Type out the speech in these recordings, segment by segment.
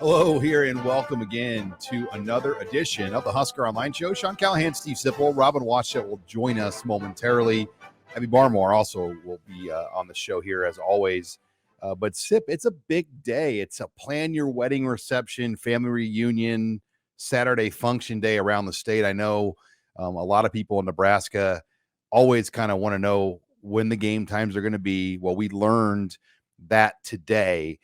Hello here and welcome again to another edition of the Husker Online Show. Sean Callahan, Steve Sipple, Robin Washut will join us momentarily. Abby Barmore also will be on the show here as always. But Sip, it's a big day. It's a plan your wedding reception, family reunion, Saturday function day around the state. I know a lot of people in Nebraska always kind of want to know when the game times are going to be. Well, we learned that today.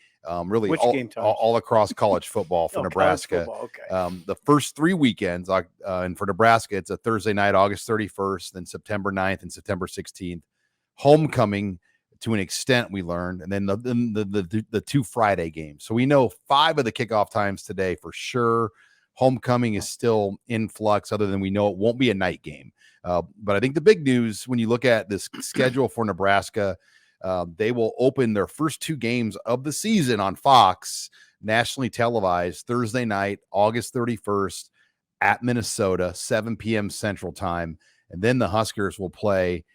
Really all across college football for Nebraska. Okay. The first 3 weekends, and for Nebraska, it's a Thursday night, August 31st, then September 9th and September 16th. Homecoming, to an extent, we learned, and then the 2 Friday games. So we know 5 of the kickoff times today for sure. Homecoming is still in flux, other than we know it won't be a night game. But I think the big news when you look at this schedule for Nebraska, they will open their first 2 games of the season on Fox, nationally televised, Thursday night, August 31st at Minnesota, 7 p.m. Central Time. And then the Huskers will play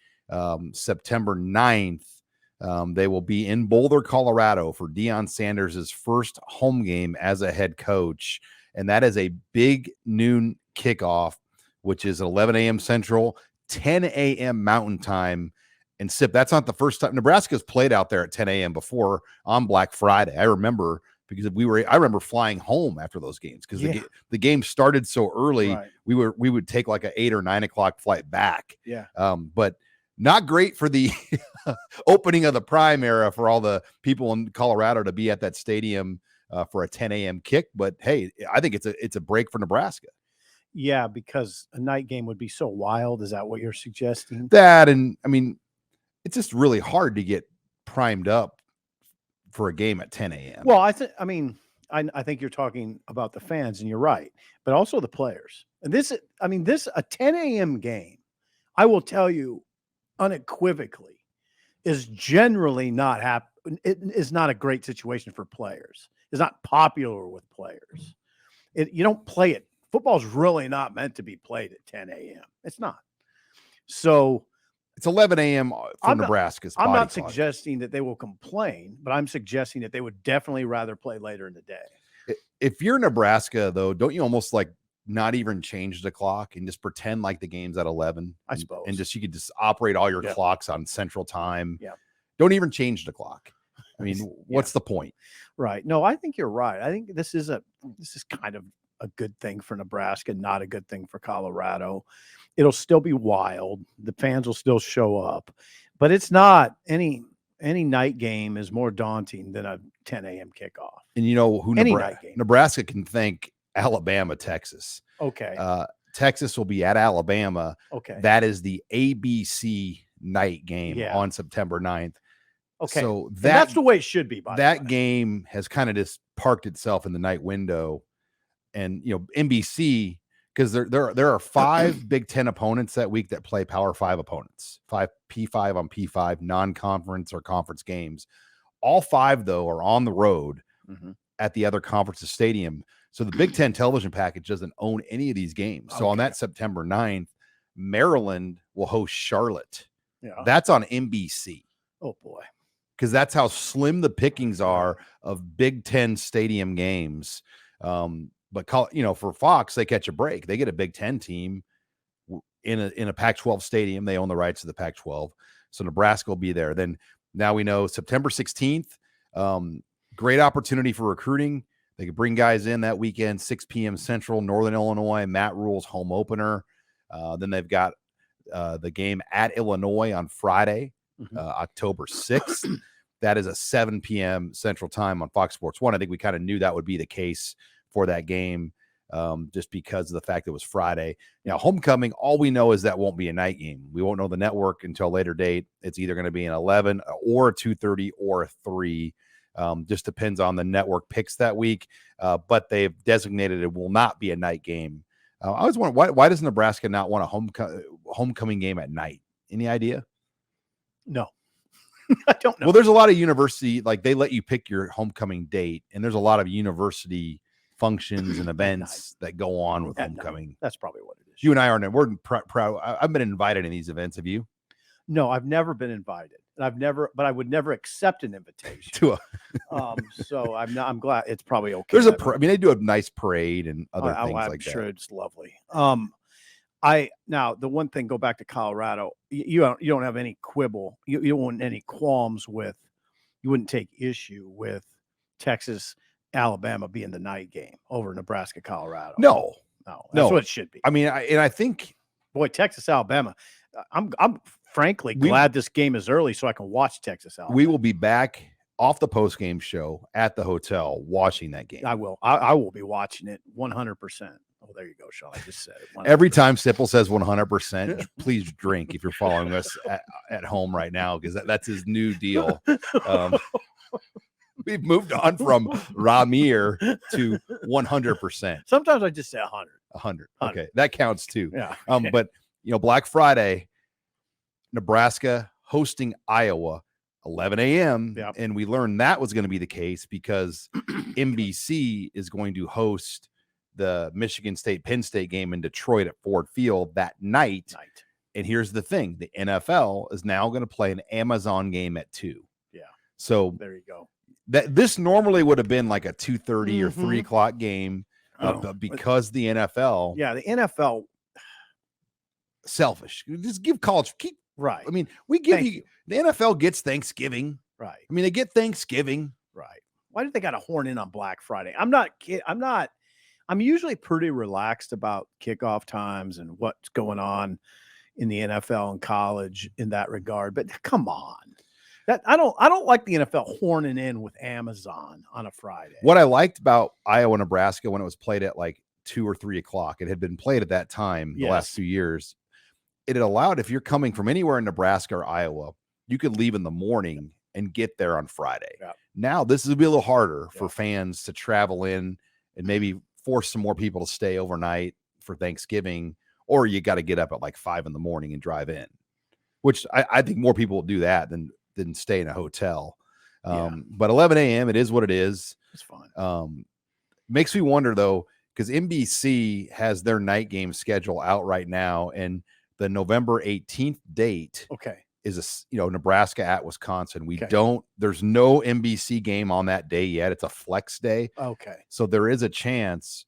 September 9th. They will be in Boulder, Colorado for Deion Sanders' first home game as a head coach. And that is a big noon kickoff, which is 11 a.m. Central, 10 a.m. Mountain Time. And Sip, that's not the first time Nebraska's played out there at 10 a.m. before on Black Friday. I remember because I remember flying home after those games because the game started so early. Right. We would take like a 8 or 9 o'clock flight back. Yeah. But not great for the opening of the prime era for all the people in Colorado to be at that stadium for a 10 a.m. kick. But hey, I think it's a break for Nebraska. Yeah, because a night game would be so wild. Is that what you're suggesting? That, and I mean, it's just really hard to get primed up for a game at 10 a.m. Well, I think you're talking about the fans, and you're right, but also the players. And a 10 a.m. game, I will tell you unequivocally, is generally not it is not a great situation for players. It's not popular with players. You don't play it. Football's really not meant to be played at 10 a.m. It's not. So it's 11 a.m. for Nebraska's. I'm not suggesting that they will complain, but I'm suggesting that they would definitely rather play later in the day. If you're Nebraska, though, don't you almost like not even change the clock and just pretend like the game's at 11? I suppose. And you could just operate all your clocks on Central Time. Yeah. Don't even change the clock. I mean, what's the point? Right. No, I think you're right. I think this is kind of a good thing for Nebraska, not a good thing for Colorado. It'll still be wild. The fans will still show up, but it's not any night game is more daunting than a 10 a.m. kickoff. And you know who Nebraska can thank Alabama, Texas. Okay. Texas will be at Alabama. Okay. That is the ABC night game on September 9th. Okay. So that's the way it should be. That game has kind of just parked itself in the night window. And, NBC, because there are 5 Big Ten opponents that week that play Power 5 opponents, 5 P5 on P5 non-conference or conference games. All 5, though, are on the road at the other conference's stadium. So the Big Ten television package doesn't own any of these games. So on that September 9th, Maryland will host Charlotte. Yeah. That's on NBC. Oh, boy. Because that's how slim the pickings are of Big Ten stadium games. But for Fox, they catch a break. They get a Big Ten team in a Pac-12 stadium. They own the rights to the Pac-12. So Nebraska will be there. Then now we know September 16th, great opportunity for recruiting. They could bring guys in that weekend, 6 p.m. Central, Northern Illinois, Matt Rule's home opener. Then they've got the game at Illinois on Friday, October 6th. That is a 7 p.m. Central Time on Fox Sports 1. I think we kind of knew that would be the case for that game, just because of the fact it was Friday. Now, homecoming, all we know is that won't be a night game. We won't know the network until a later date. It's either going to be an 11 or a 2:30 or a 3. Just depends on the network picks that week. But they've designated it will not be a night game. I was wondering, why does Nebraska not want a homecoming game at night? Any idea? No. I don't know. Well, there's a lot of university, like they let you pick your homecoming date, and there's a lot of university functions and events that go on with homecoming. That's probably what it is. You and I are we're proud. I've been invited in these events. Have you? No, I've never been invited. and I would never accept an invitation. to a, So I'm glad it's probably okay. there's I mean, they do a nice parade and other things I'm like sure that. it's lovely. Now the one thing, go back to Colorado. You don't have any quibble. You don't want any qualms with. You wouldn't take issue with Texas, Alabama being the night game over Nebraska, Colorado. No, that's what it should be. I mean, I think, boy, Texas, Alabama. I'm frankly glad this game is early so I can watch Texas, Alabama. We will be back off the post game show at the hotel watching that game. I will. I will be watching it 100%. Oh, there you go, Sean. I just said it. 100%. Every time Sipple says 100%, please drink if you're following us at home right now, because that's his new deal. We've moved on from Ramir to 100%. Sometimes I just say 100. 100. Okay, that counts too. Yeah. But Black Friday, Nebraska hosting Iowa, 11 a.m. Yep. And we learned that was going to be the case because NBC is going to host the Michigan State Penn State game in Detroit at Ford Field that night. And here's the thing: the NFL is now going to play an Amazon game at 2. Yeah. So there you go. This normally would have been like a 2:30 or 3 o'clock game, but because the NFL, the NFL, selfish. Just give college. Right. I mean, we give you the NFL gets Thanksgiving. Right. I mean, they get Thanksgiving. Right. Why did they got to horn in on Black Friday? I'm usually pretty relaxed about kickoff times and what's going on in the NFL and college in that regard. But come on. I don't like the NFL horning in with Amazon on a Friday. What I liked about Iowa, Nebraska, when it was played at like 2 or 3 o'clock, it had been played at that time the last 2 years. It had allowed, if you're coming from anywhere in Nebraska or Iowa, you could leave in the morning and get there on Friday. Yep. Now this will be a little harder for fans to travel in and maybe force some more people to stay overnight for Thanksgiving, or you got to get up at like 5 in the morning and drive in, which I think more people will do that than stay in a hotel. But 11 a.m. it is what it is. It's fine. Makes me wonder though, because NBC has their night game schedule out right now, and the November 18th date is Nebraska at Wisconsin. There's no NBC game on that day yet. It's a flex day. Okay. So there is a chance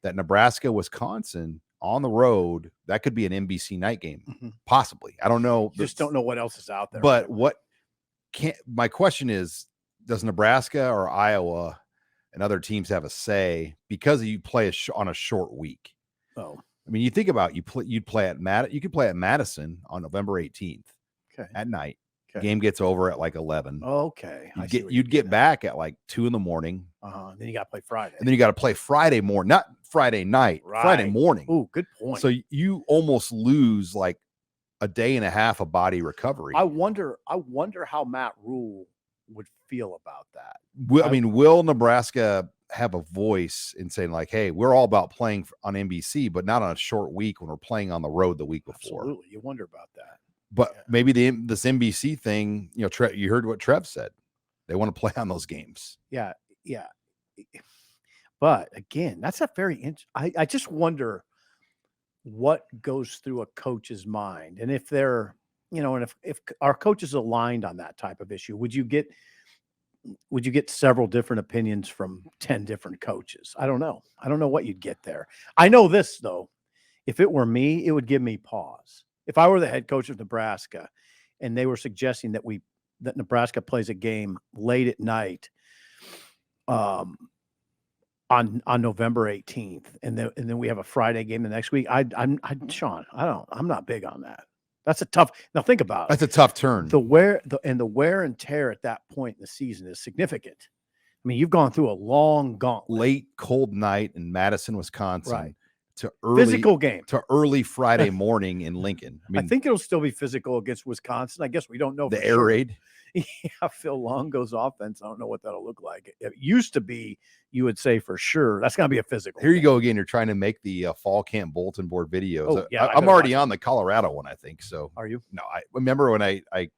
that Nebraska, Wisconsin on the road, that could be an NBC night game. Possibly. I don't know. Just don't know what else is out there. But my question is, does Nebraska or Iowa and other teams have a say because you play on a short week? Oh, I mean, you think about you could play at Madison on November 18th at night. Game gets over at like 11. Okay. You'd get back at like 2 in the morning. Then you got to play Friday. And then you got to play Friday morning, not Friday night, Friday morning. Oh, good point. So you almost lose like a day and a half of body recovery. I wonder how Matt Rule would feel about that. Will Nebraska have a voice in saying like, hey, we're all about playing on NBC, but not on a short week when we're playing on the road the week before? Absolutely. You wonder about that. But maybe this NBC thing, you heard what Trev said. They want to play on those games. Yeah. Yeah. But again, that's a very I just wonder what goes through a coach's mind. And if they're, and if our coaches aligned on that type of issue, would you get several different opinions from 10 different coaches? I don't know. I don't know what you'd get there. I know this though. If it were me, it would give me pause. If I were the head coach of Nebraska and they were suggesting that Nebraska plays a game late at night, on November 18th, and then we have a Friday game the next week, Sean, I'm not big on that. That's a tough. Now think about it. That's a tough turn. The wear and tear at that point in the season is significant. I mean, you've gone through a long gauntlet. Late cold night in Madison, Wisconsin, right, to early physical game to early Friday morning in Lincoln. I think it'll still be physical against Wisconsin. I guess we don't know the air raid. Yeah, Phil Longo's offense. I don't know what that'll look like. It used to be, you would say for sure, that's going to be a physical. Here you go again. You're trying to make the fall camp bulletin board videos. Oh, yeah, I'm already on the Colorado one, I think. So are you? No, I remember when I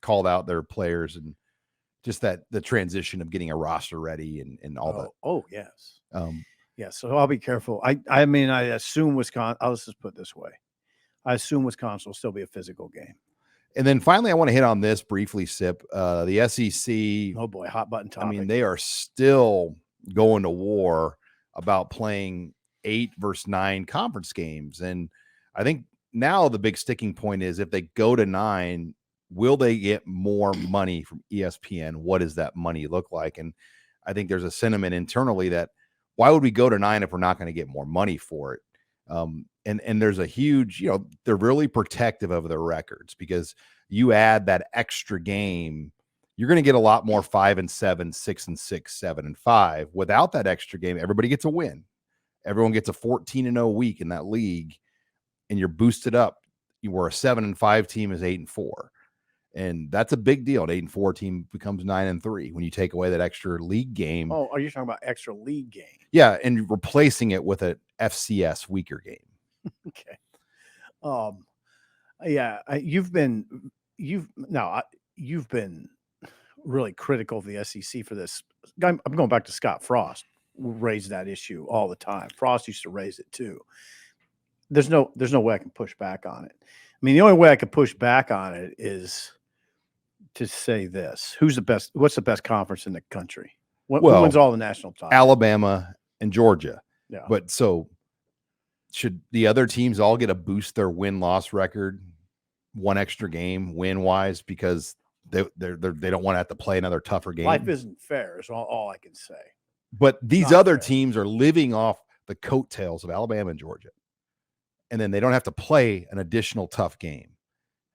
called out their players and just the transition of getting a roster ready and all that. Oh, yes. Yeah, so I'll be careful. I mean, I assume Wisconsin, let's just put it this way. I assume Wisconsin will still be a physical game. And then finally, I want to hit on this briefly, Sip. The SEC. Oh boy, hot button topic. I mean, they are still going to war about playing 8 versus 9 conference games. And I think now the big sticking point is if they go to 9, will they get more money from ESPN? What does that money look like? And I think there's a sentiment internally that why would we go to 9 if we're not going to get more money for it? And there's a huge, they're really protective of their records because you add that extra game, you're going to get a lot more 5-7, 6-6, 7-5. Without that extra game, everybody gets a win. Everyone gets a 14-0 week in that league, and you're boosted up. You were a 7-5 team is 8-4. And that's a big deal. An 8-4 team becomes 9-3 when you take away that extra league game. Oh, are you talking about extra league game? Yeah, and replacing it with an FCS weaker game. Okay. Yeah, you've been really critical of the SEC for this. I'm going back to Scott Frost, who raised that issue all the time. Frost used to raise it too. There's no way I can push back on it. I mean, the only way I could push back on it is to say this: who's the best? What's the best conference in the country? Who wins all the national titles? Alabama and Georgia. Yeah. But so should the other teams all get a boost their win-loss record, one extra game win-wise because they don't want to have to play another tougher game? Life isn't fair is all I can say. But these other teams are living off the coattails of Alabama and Georgia. And then they don't have to play an additional tough game.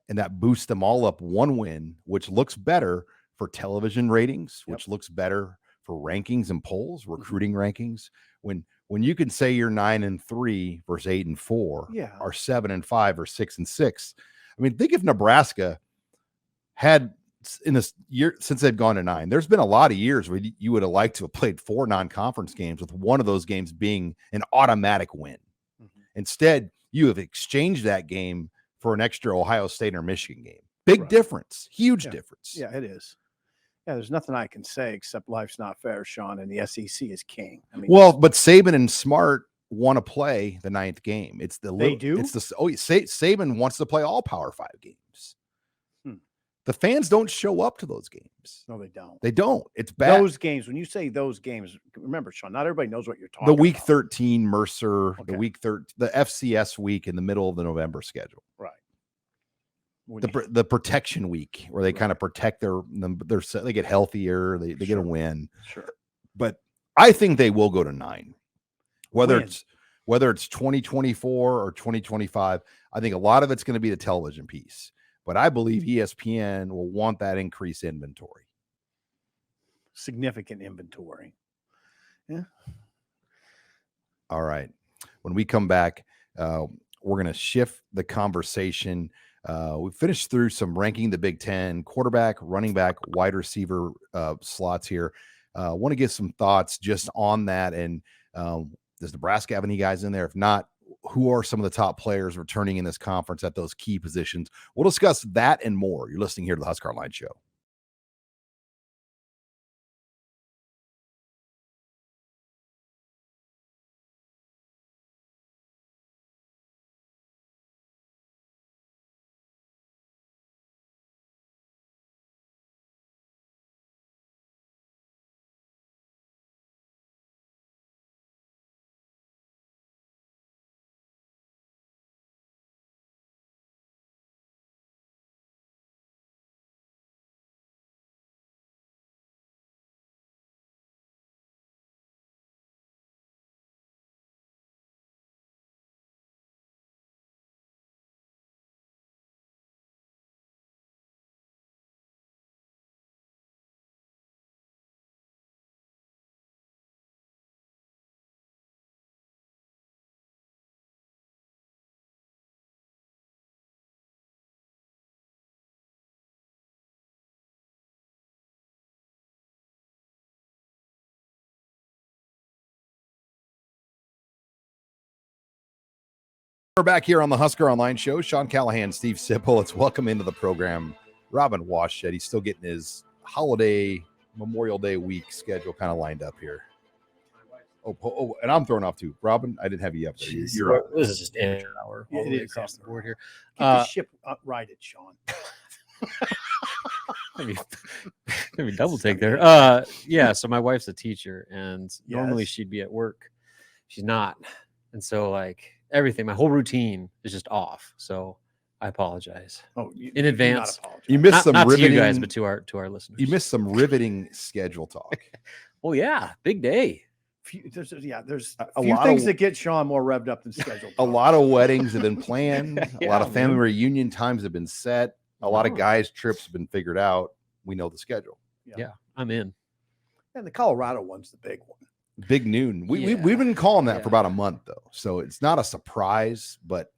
And that boosts them all up one win, which looks better for television ratings, which looks better for rankings and polls, recruiting rankings. When you can say you're 9-3 versus 8-4, or 7-5 or 6-6. I mean, think if Nebraska had in this year since they've gone to 9, there's been a lot of years where you would have liked to have played 4 non-conference games with one of those games being an automatic win. Instead, you have exchanged that game for an extra Ohio State or Michigan game. Big difference, huge difference. Yeah, it is. Yeah, there's nothing I can say except life's not fair, Sean, and the SEC is king. I mean, but Saban and Smart want to play the 9th game. Saban wants to play all Power 5 games. The fans don't show up to those games. No, they don't. They don't. It's bad. Those games, when you say those games, remember, Sean, not everybody knows what you're talking about. The week 13 Mercer, the week 13, the FCS week in the middle of the November schedule. Right. The protection week where they kind of protect they get healthier, they get a win. Sure. But I think they will go to 9. Whether it's 2024 or 2025, I think a lot of it's going to be the television piece. But I believe ESPN will want that increased inventory. Significant inventory. Yeah. All right. When we come back, we're going to shift the conversation. We finished through some ranking the Big Ten, quarterback, running back, wide receiver slots here. I want to get some thoughts just on that. And does Nebraska have any guys in there? If not, who are some of the top players returning in this conference at those key positions? We'll discuss that and more. You're listening here to the HuskerOnline Show. We're back here on the HuskerOnline Show. Sean Callahan, Steve Sipple. Let's welcome into the program Robin Waschett. He's still getting his holiday Memorial Day week schedule kind of lined up here. Oh, and I'm thrown off too. Robin, I didn't have you up there. You're up. This is just amateur hour all the way across the board here. Get the ship righted, Sean. Maybe double take there. Yeah. So my wife's a teacher, and normally Yes. she'd be at work. She's not, and so like everything, my whole routine is just off. So I apologize Oh, in you do not advance. apologize. You missed Not, some not to riveting. you guys, but to our listeners. You missed some riveting schedule talk. Well, yeah, big day. There's A few lot things of- that get Sean more revved up than scheduled. A lot of weddings have been planned. A Yeah, lot of family man. reunion times have been set. A lot of Oh. guys' trips have been figured out. We know the schedule. Yeah, I'm in. And the Colorado one's the big one. Big noon. We've Yeah. been calling that for Yeah. about a month though, so it's not a surprise, but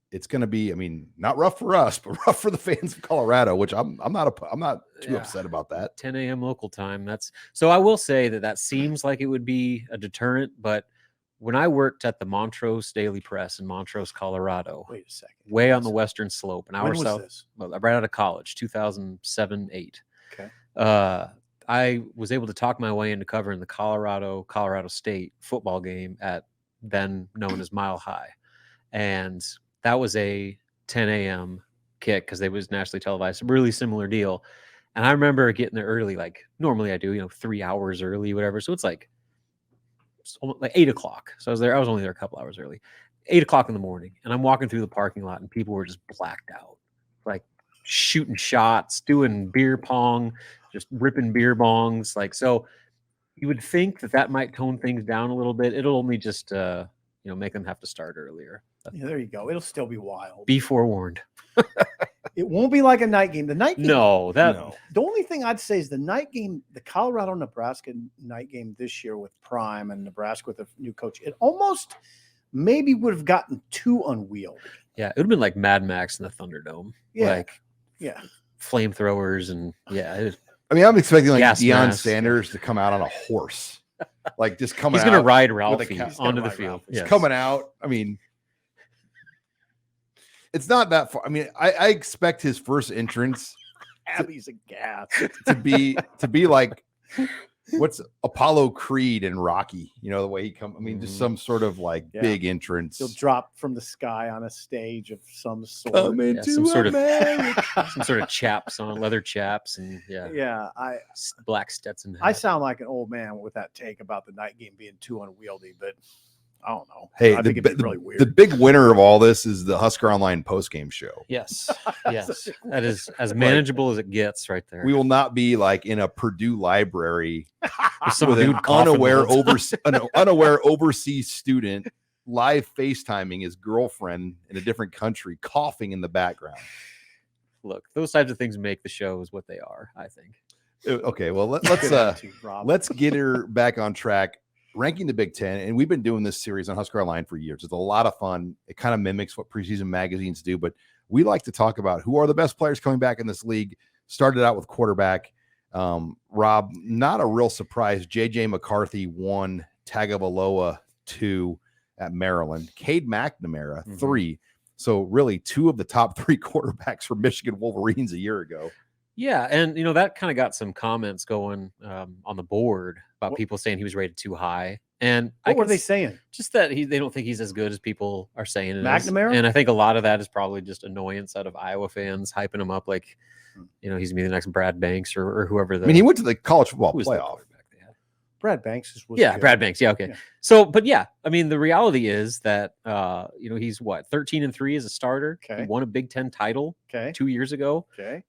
it's going to be. I mean, not rough for us, but rough for the fans of Colorado. Which I'm not too Yeah. upset about that. 10 a.m. local time. That's so. I will say that seems like it would be a deterrent, but when I worked at the Montrose Daily Press in Montrose, Colorado, Wait a second. way on the western slope, an hour When was south, this? well, right out of college, 2007-8. Okay. I was able to talk my way into covering the Colorado State football game at then known as Mile High, and that was a 10 a.m. kick because it was nationally televised. Really similar deal. And I remember getting there early, like normally I do, 3 hours early, whatever. So it's like 8 o'clock. So I was only there a couple hours early. 8 o'clock in the morning, and I'm walking through the parking lot, and people were just blacked out, like shooting shots, doing beer pong, just ripping beer bongs. Like, so you would think that might tone things down a little bit. It'll only just make them have to start earlier. Yeah, there you go. It'll still be wild. Be forewarned. It won't be like a night game. The night game. No, that No. The only thing I'd say is the night game, the Colorado-Nebraska night game this year with Prime and Nebraska with a new coach, it almost maybe would have gotten too unwieldy. yeah, it would have been like Mad Max in the Thunderdome. Yeah. Like Yeah. flamethrowers and I mean, I'm expecting like Gas Deion mask. Sanders to come out on a horse, like just coming. he's gonna out ride with a Ralphie cap. He's gonna onto the ride field. Ralphie. He's Yes. coming out. I mean, it's not that far. I mean, I expect his first entrance Abby's a gas. to be like what's Apollo Creed and Rocky, the way he come. I mean, just some sort of like Yeah. big entrance. He'll drop from the sky on a stage of some sort. Come Yeah, into some sort of- America. Some sort of chaps on, leather chaps, and Yeah, black Stetson hat. I sound like an old man with that take about the night game being too unwieldy, but I don't know. Hey, I think it'd be really weird. the big winner of all this is the Husker Online postgame show. Yes, yes, that is as manageable as it gets, right there. We will not be like in a Purdue library With some with an dude coughing unaware overseas student live FaceTiming his girlfriend in a different country, coughing in the background. Look, those types of things make the shows what they are. I think. Okay, well Good let's attitude, Rob. let's get her back on track. Ranking the Big Ten, and we've been doing this series on Husker Online for years. It's a lot of fun. It kind of mimics what preseason magazines do, but we like to talk about who are the best players coming back in this league. Started out with quarterback. Rob, not a real surprise. JJ McCarthy 1, Tagovailoa 2 at Maryland. Cade McNamara 3. So really 2 of the top 3 quarterbacks for Michigan Wolverines a year ago. Yeah, and that kind of got some comments going on the board about people saying he was rated too high. And What were they saying? Just that they don't think he's as good as people are saying it is. McNamara? And I think a lot of that is probably just annoyance out of Iowa fans hyping him up like, he's gonna be the next Brad Banks or whoever. I mean, he went to the college football who was the playoff. quarterback they had? Brad Banks was Yeah, good. Brad Banks. Yeah, okay. Yeah. So, but yeah, I mean, the reality is that he's 13-3 as a starter. Okay. He won a Big Ten title Okay. 2 years ago. Okay.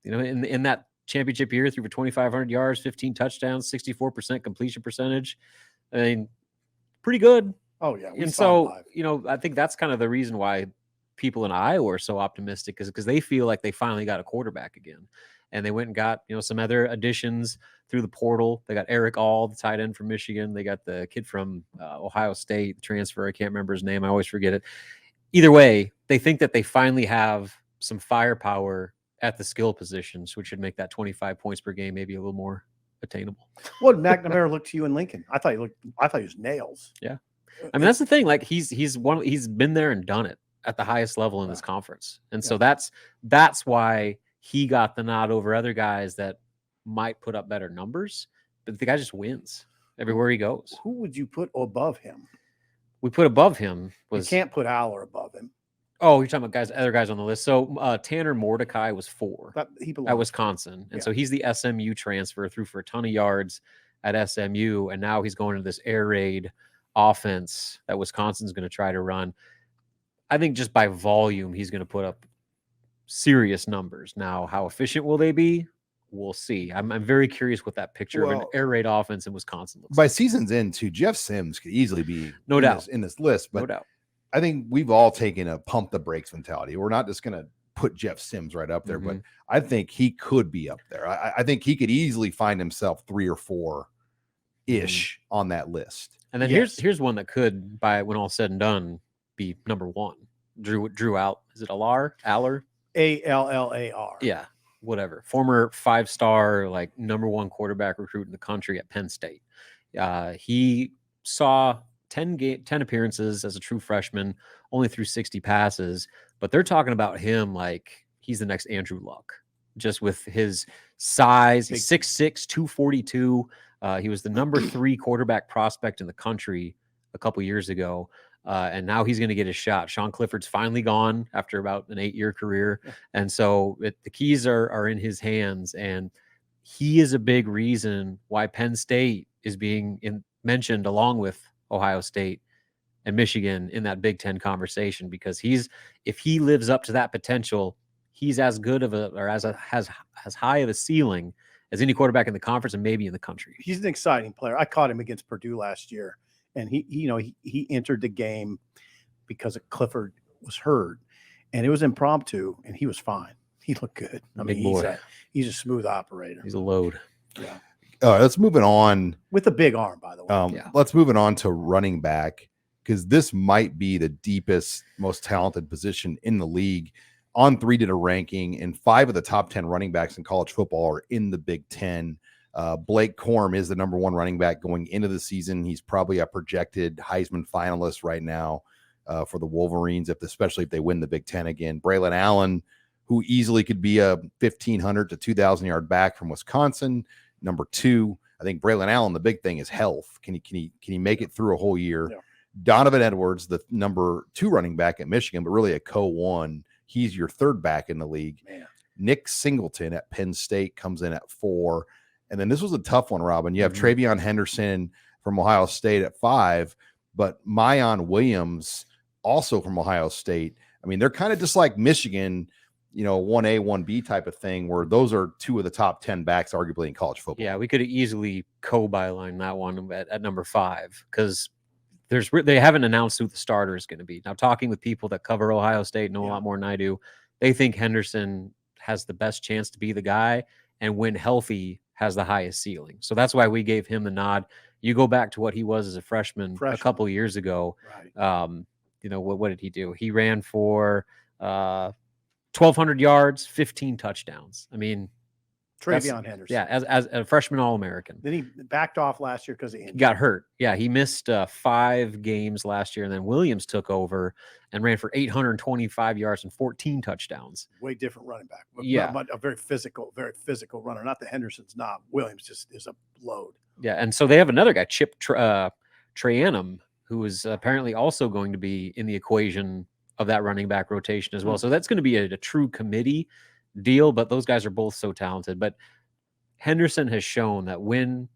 In that championship year, threw for 2,500 yards, 15 touchdowns, 64% completion percentage. I mean, pretty good. Oh yeah. we And saw him so, live. I think that's kind of the reason why people in Iowa are so optimistic, is because they feel like they finally got a quarterback again. And they went and got, some other additions through the portal. They got Eric All, the tight end from Michigan. They got the kid from Ohio State, the transfer. I can't remember his name. I always forget it. Either way, they think that they finally have some firepower at the skill positions, which should make that 25 points per game maybe a little more attainable. What did McNamara look to you in Lincoln? I thought he was nails. Yeah. I mean, that's the thing. Like he's been there and done it at the highest level in this conference. And so that's why he got the nod over other guys that might put up better numbers, but the guy just wins everywhere he goes. Who would you put above him? We put above him You was can't put Aller above him. Oh, you're talking about other guys on the list. So Tanner Mordecai was 4 He belongs at Wisconsin. And so he's the SMU transfer, threw for a ton of yards at SMU. And now he's going to this air raid offense that Wisconsin's going to try to run. I think just by volume, he's going to put up serious numbers. Now, how efficient will they be? We'll see. I'm very curious what that picture of an air raid offense in Wisconsin looks by like. season's end, too, Jeff Sims could easily be No doubt in this list. But no doubt. I think we've all taken a pump the brakes mentality. We're not just going to put Jeff Sims right up there, but I think he could be up there. I think he could easily find himself 3 or 4 ish on that list. And then here's one that could, by when all said and done, be number 1. Drew out. Is it Aller? Allar. Yeah, whatever. Former 5-star, like number 1 quarterback recruit in the country at Penn State. He saw 10 appearances as a true freshman, only threw 60 passes, but they're talking about him like he's the next Andrew Luck, just with his size. He's 6'6", 242. He was the number 3 quarterback prospect in the country a couple years ago. And now he's going to get his shot. Sean Clifford's finally gone after about an 8-year career. And so the keys are in his hands. And he is a big reason why Penn State is being mentioned along with Ohio State and Michigan in that Big Ten conversation, because if he lives up to that potential, he's as good of has high of a ceiling as any quarterback in the conference and maybe in the country. He's an exciting player. I caught him against Purdue last year. And he entered the game because Clifford was hurt, and it was impromptu, and he was fine. He looked good. I mean, he's a smooth operator. He's a load. Yeah. Let's move it on with a big arm, by the way. Let's move it on to running back, because this might be the deepest, most talented position in the league. On3 did a ranking, and 5 of the top 10 running backs in college football are in the Big Ten. Blake Corum is the number 1 running back going into the season. He's probably a projected Heisman finalist right now for the Wolverines, especially if they win the Big Ten again. Braylon Allen, who easily could be a 1,500 to 2,000 yard back from Wisconsin, number 2. I think Braylon Allen, the big thing is health. Can he make it through a whole year? Yeah. Donovan Edwards, the number 2 running back at Michigan, but really a co-1. He's your 3rd back in the league. Man. Nick Singleton at Penn State comes in at 4. And then this was a tough one, Robin. You have Travion Henderson from Ohio State at 5, but Mayan Williams also from Ohio State. I mean, they're kind of just like Michigan, 1A, 1B type of thing, where those are 2 of the top 10 backs, arguably, in college football. Yeah, we could have easily byline that one at number 5, because they haven't announced who the starter is going to be. Now, talking with people that cover Ohio State know a lot more than I do, they think Henderson has the best chance to be the guy, and when healthy, has the highest ceiling. So that's why we gave him the nod. You go back to what he was as a freshman. A couple years ago. Right. What did he do? He ran for 1,200 yards, 15 touchdowns. I mean, Travion Henderson. Yeah, as a freshman All-American. Then he backed off last year because he got hurt. Yeah, he missed 5 games last year, and then Williams took over and ran for 825 yards and 14 touchdowns. Way different running back. Yeah. A very physical runner. Not that Henderson's not. Williams just is a load. Yeah, and so they have another guy, Chip Trayanum, who is apparently also going to be in the equation of that running back rotation as well. So that's going to be a true committee deal, but those guys are both so talented. But Henderson has shown that when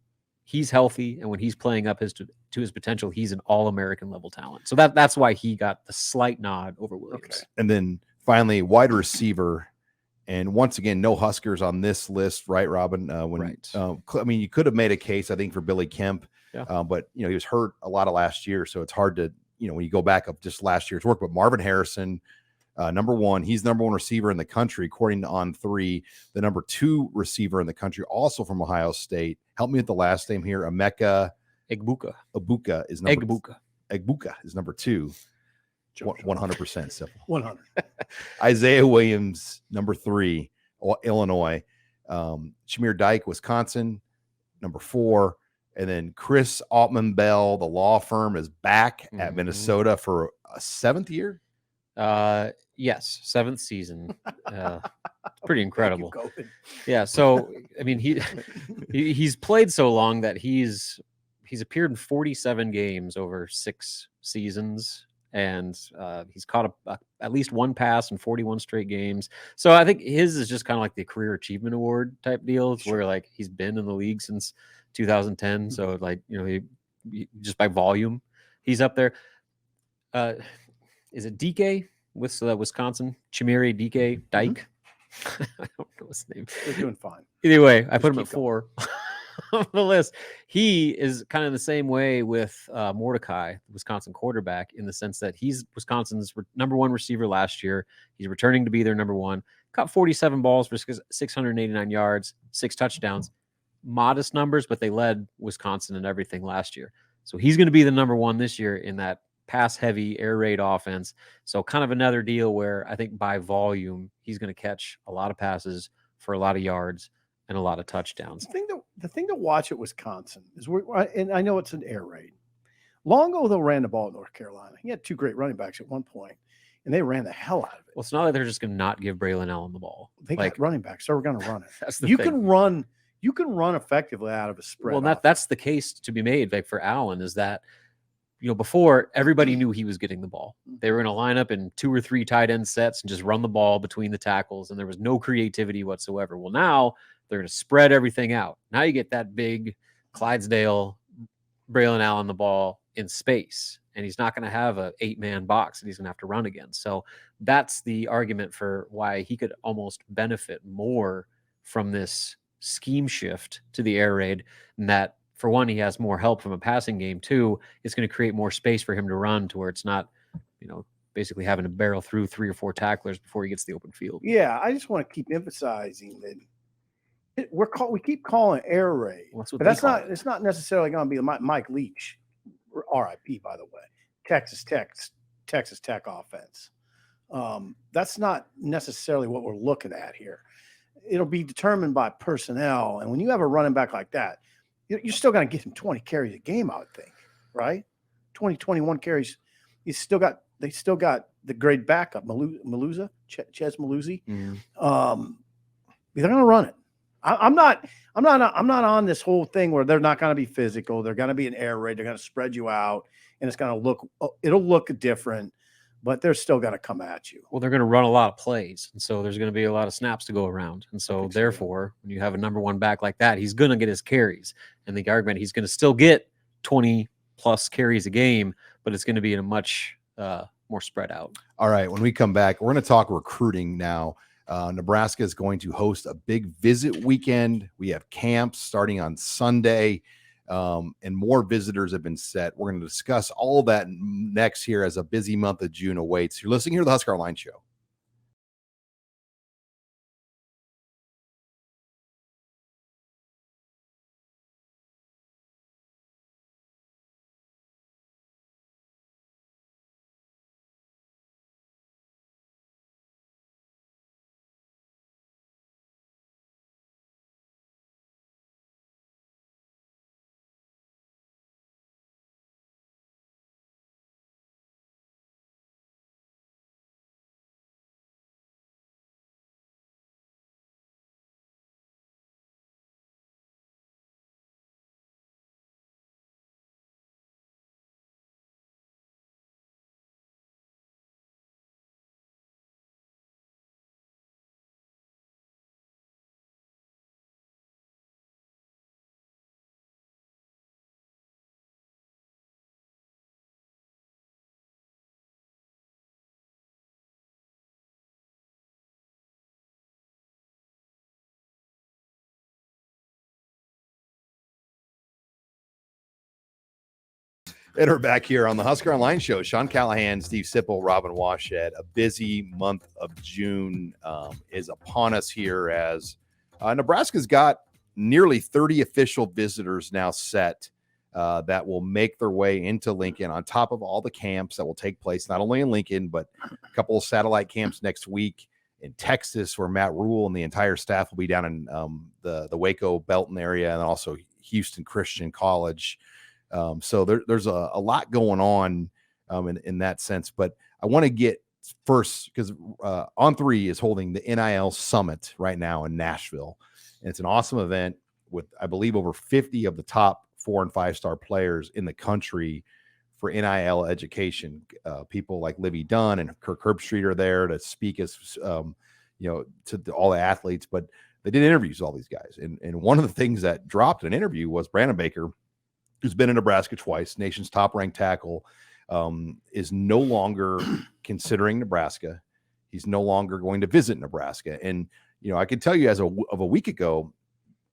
he's healthy and when he's playing up to his potential, he's an all-American level talent. So that's why he got the slight nod over Williams. Okay. And then finally, wide receiver. And once again, no Huskers on this list, right, Robin? Right. I mean, you could have made a case, I think, for Billy Kemp, but he was hurt a lot of last year, so it's hard to, when you go back up just last year's work. But Marvin Harrison, number 1, he's number 1 receiver in the country, according to On3. The number 2 receiver in the country, also from Ohio State. Help me with the last name here. Emeka Egbuka is number 2. 100% simple. 100. Isaiah Williams, number 3, Illinois. Shamir Dyke, Wisconsin, number 4. And then Chris Altman Bell, the law firm, is back at Minnesota for a 7th year. Yes, 7th season. Pretty incredible. Yeah. So I mean, he's played so long that he's appeared in 47 games over 6 seasons. and he's caught at least one pass in 41 straight games. So I think his is just kind of like the career achievement award type deal. It's where like he's been in the league since 2010. So like, he just by volume, he's up there. Is it DK with Wisconsin? Chimere DK Dyke? I don't know his name. They're doing fine. Either way, I put him at 4 on the list. He is kind of the same way with Mordecai, the Wisconsin quarterback, in the sense that he's Wisconsin's number 1 receiver last year. He's returning to be their number 1. Caught 47 balls for 689 yards, 6 touchdowns. Modest numbers, but they led Wisconsin in everything last year. So he's going to be the number 1 this year in that pass-heavy air raid offense. So kind of another deal where I think by volume, he's going to catch a lot of passes for a lot of yards and a lot of touchdowns. The thing to watch at Wisconsin is, and I know it's an air raid. Long ago, they ran the ball at North Carolina. He had 2 great running backs at one point, and they ran the hell out of it. Well, it's not like they're just going to not give Braylon Allen the ball. They got running backs, so we're going to run it. That's the you thing. You can run effectively out of a spread. Well, that's the case to be made, like for Allen, is that before everybody knew he was getting the ball. They were going to line up in 2 or 3 tight end sets and just run the ball between the tackles, and there was no creativity whatsoever. Well, now they're going to spread everything out. Now you get that big Clydesdale, Braylon Allen the ball in space, and he's not going to have a 8-man box that he's going to have to run against. So that's the argument for why he could almost benefit more from this scheme shift to the air raid, and that, for one, he has more help from a passing game. 2, it's going to create more space for him to run to where it's not, basically having to barrel through 3 or 4 tacklers before he gets the open field. Yeah, I just want to keep emphasizing that we keep calling it air raid, Well, but it's not necessarily going to be Mike Leach, RIP, by the way, Texas Tech offense. That's not necessarily what we're looking at here. It'll be determined by personnel, and when you have a running back like that, you're still going to get him 20 carries a game, I would think, right? 20, 21 carries. They still got the great backup, Ches Maluzzi. Mm-hmm. They're going to run it. I'm not on this whole thing where they're not going to be physical. They're going to be an air raid. They're going to spread you out, and it's going to look different, but they're still going to come at you. Well, they're going to run a lot of plays, and so there's going to be a lot of snaps to go around. And so therefore, when you have a number 1 back like that, he's going to get his carries. And the argument, he's going to still get 20 plus carries a game, but it's going to be in a much more spread out. All right. When we come back, we're going to talk recruiting now. Nebraska is going to host a big visit weekend. We have camps starting on Sunday, and more visitors have been set. We're going to discuss all that next here as a busy month of June awaits. You're listening here to the HuskerOnline Show. And we're back here on the HuskerOnline Show. Sean Callahan, Steve Sipple, Robin Washett. A busy month of June is upon us here as Nebraska's got nearly 30 official visitors now set that will make their way into Lincoln, on top of all the camps that will take place not only in Lincoln, but a couple of satellite camps next week in Texas, where Matt Rule and the entire staff will be down in the Waco Belton area, and also Houston Christian College. So there's a lot going on in that sense. But I want to get first, because On3 is holding the NIL Summit right now in Nashville. And it's an awesome event with, I believe, over 50 of the top 4- and 5-star players in the country for NIL education. People like Livy Dunn and Kirk Herbstreit are there to speak as, to all the athletes, but they did interviews with all these guys. And one of the things that dropped in an interview was Brandon Baker, who's been in Nebraska twice, nation's top ranked tackle, is no longer considering Nebraska. He's no longer going to visit Nebraska. And, I can tell you of a week ago,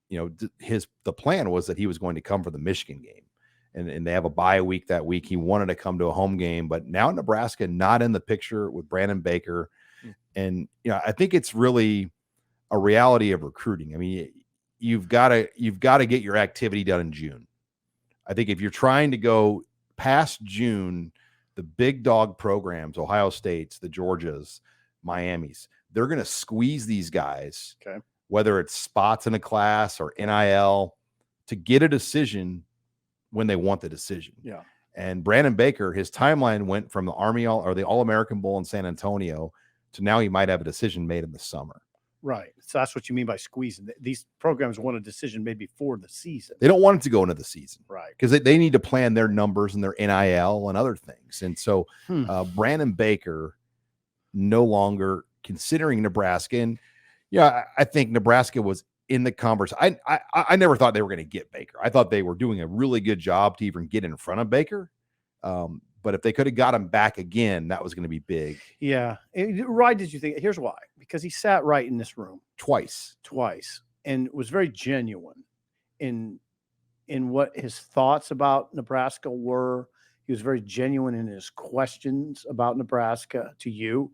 the plan was that he was going to come for the Michigan game. And they have a bye week that week. He wanted to come to a home game, but now Nebraska not in the picture with Brandon Baker. And, I think it's really a reality of recruiting. I mean, you've got to get your activity done in June. I think if you're trying to go past June, the big dog programs, Ohio States, the Georgias, Miamis, they're going to squeeze these guys, whether it's spots in a class or NIL, to get a decision when they want the decision. Yeah. And Brandon Baker, his timeline went from the All-American Bowl in San Antonio to now he might have a decision made in the summer. Right. So that's what you mean by squeezing. These programs want a decision made before the season. They don't want it to go into the season. Right. Because they need to plan their numbers and their NIL and other things. And so Brandon Baker no longer considering Nebraska. And, I think Nebraska was in the conversation. I never thought they were going to get Baker. I thought they were doing a really good job to even get in front of Baker. But if they could have got him back again, that was going to be big. Yeah. Why did you think? Here's why. Because he sat right in this room twice, and was very genuine in what his thoughts about Nebraska were. He was very genuine in his questions about Nebraska to you.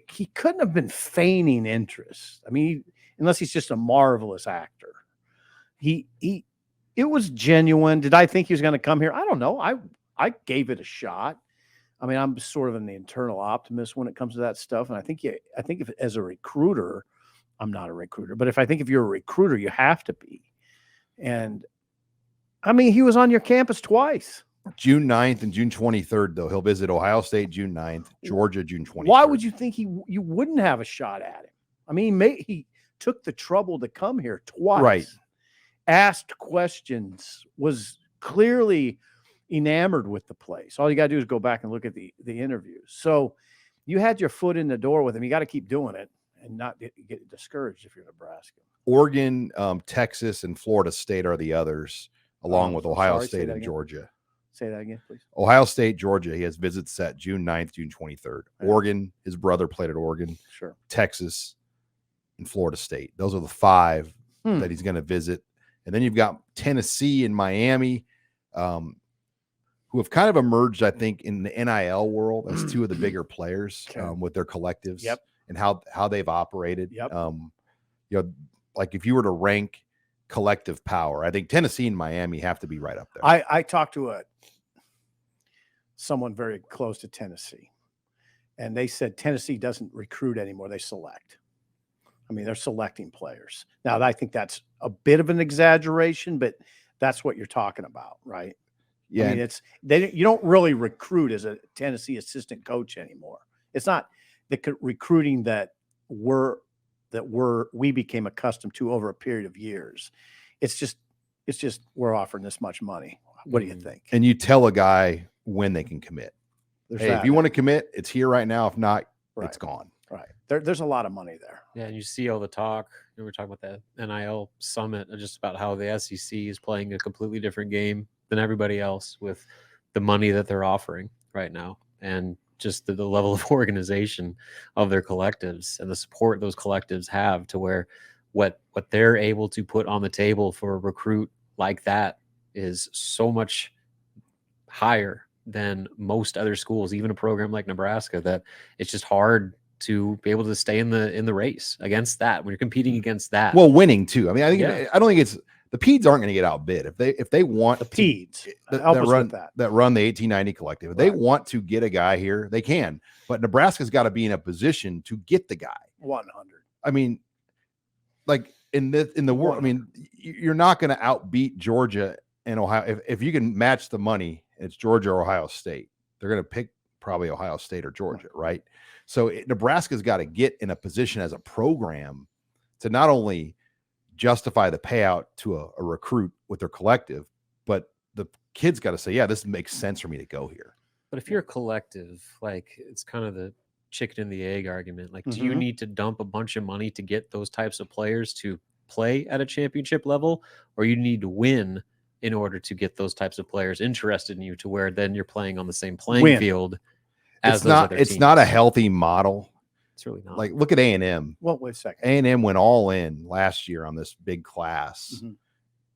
He couldn't have been feigning interest. I mean, unless he's just a marvelous actor. It was genuine. Did I think he was going to come here? I don't know. I gave it a shot. I mean, I'm sort of an internal optimist when it comes to that stuff. And I think if as a recruiter, I'm not a recruiter, but if you're a recruiter, you have to be. And I mean, he was on your campus twice. June 9th and June 23rd, though. He'll visit Ohio State June 9th, Georgia June 23rd. Why would you think you wouldn't have a shot at him? I mean, he took the trouble to come here twice. Right. Asked questions, was clearly enamored with the place. All you got to do is go back and look at the interviews. So you had your foot in the door with him. You got to keep doing it and not get discouraged if you're Nebraska. Oregon, Texas, and Florida State are the others, along with Ohio State and Georgia. Say that again, please. Ohio State, Georgia. He has visits set June 9th, June 23rd. Yeah. Oregon, his brother played at Oregon. Sure. Texas and Florida State. Those are the 5 that he's going to visit. And then you've got Tennessee and Miami, who have kind of emerged, I think, in the NIL world as 2 of the bigger players with their collectives and how they've operated. Yep. Like if you were to rank collective power, I think Tennessee and Miami have to be right up there. I talked to someone very close to Tennessee, and they said Tennessee doesn't recruit anymore. They select. I mean, they're selecting players. Now, I think that's a bit of an exaggeration, but that's what you're talking about, right? Yeah. I mean, you don't really recruit as a Tennessee assistant coach anymore. It's not the recruiting that we became accustomed to over a period of years. It's just we're offering this much money. What do you think? And you tell a guy when they can commit. If you want to commit, it's here right now. If not, it's gone. Right. There's a lot of money there. Yeah, and you see all the talk. We were talking about the NIL summit, just about how the SEC is playing a completely different game than everybody else with the money that they're offering right now, and just the level of organization of their collectives and the support those collectives have, to where what they're able to put on the table for a recruit like that is so much higher than most other schools, even a program like Nebraska, that it's just hard to be able to stay in the race against that when you're competing against that. Well, winning too. I mean, I don't think it's the Peds aren't going to get outbid if they want the Peds that run the 1890 collective. If they want to get a guy here, they can. But Nebraska's got to be in a position to get the guy. 100. I mean, like in the world, I mean, you're not going to outbeat Georgia and Ohio if you can match the money. It's Georgia or Ohio State. They're going to pick probably Ohio State or Georgia, right? So Nebraska's got to get in a position as a program to not only justify the payout to a recruit with their collective, but kids got to say, yeah, this makes sense for me to go here. But if you're a collective, like it's kind of the chicken and the egg argument. Like, do you Mhm. need to dump a bunch of money to get those types of players to play at a championship level, or you need to win in order to get those types of players interested in you to where then you're playing on the same playing Win. field as It's those not. other It's teams? not a healthy model. It's really not. Like, look at A&M. Well, wait a second. A&M went all in last year on this big class, Mhm.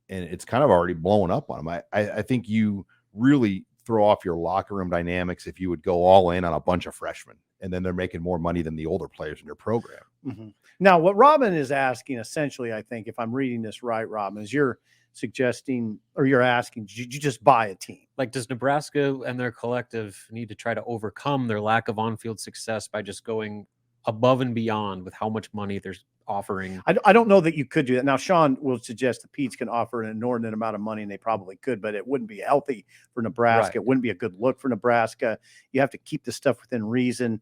and it's kind of already blown up on them. I think you really throw off your locker room dynamics if you would go all in on a bunch of freshmen, and then they're making more money than the older players in your program. Mhm. Now, what Robin is asking, essentially, I think, if I'm reading this right, Robin, is you're suggesting or you're asking, did you just buy a team? Like, does Nebraska and their collective need to try to overcome their lack of on-field success by just going above and beyond with how much money they're offering? I don't know that you could do that. Now, Sean will suggest the Pete's can offer an inordinate amount of money, and they probably could, but it wouldn't be healthy for Nebraska. Right. It wouldn't be a good look for Nebraska. You have to keep the stuff within reason.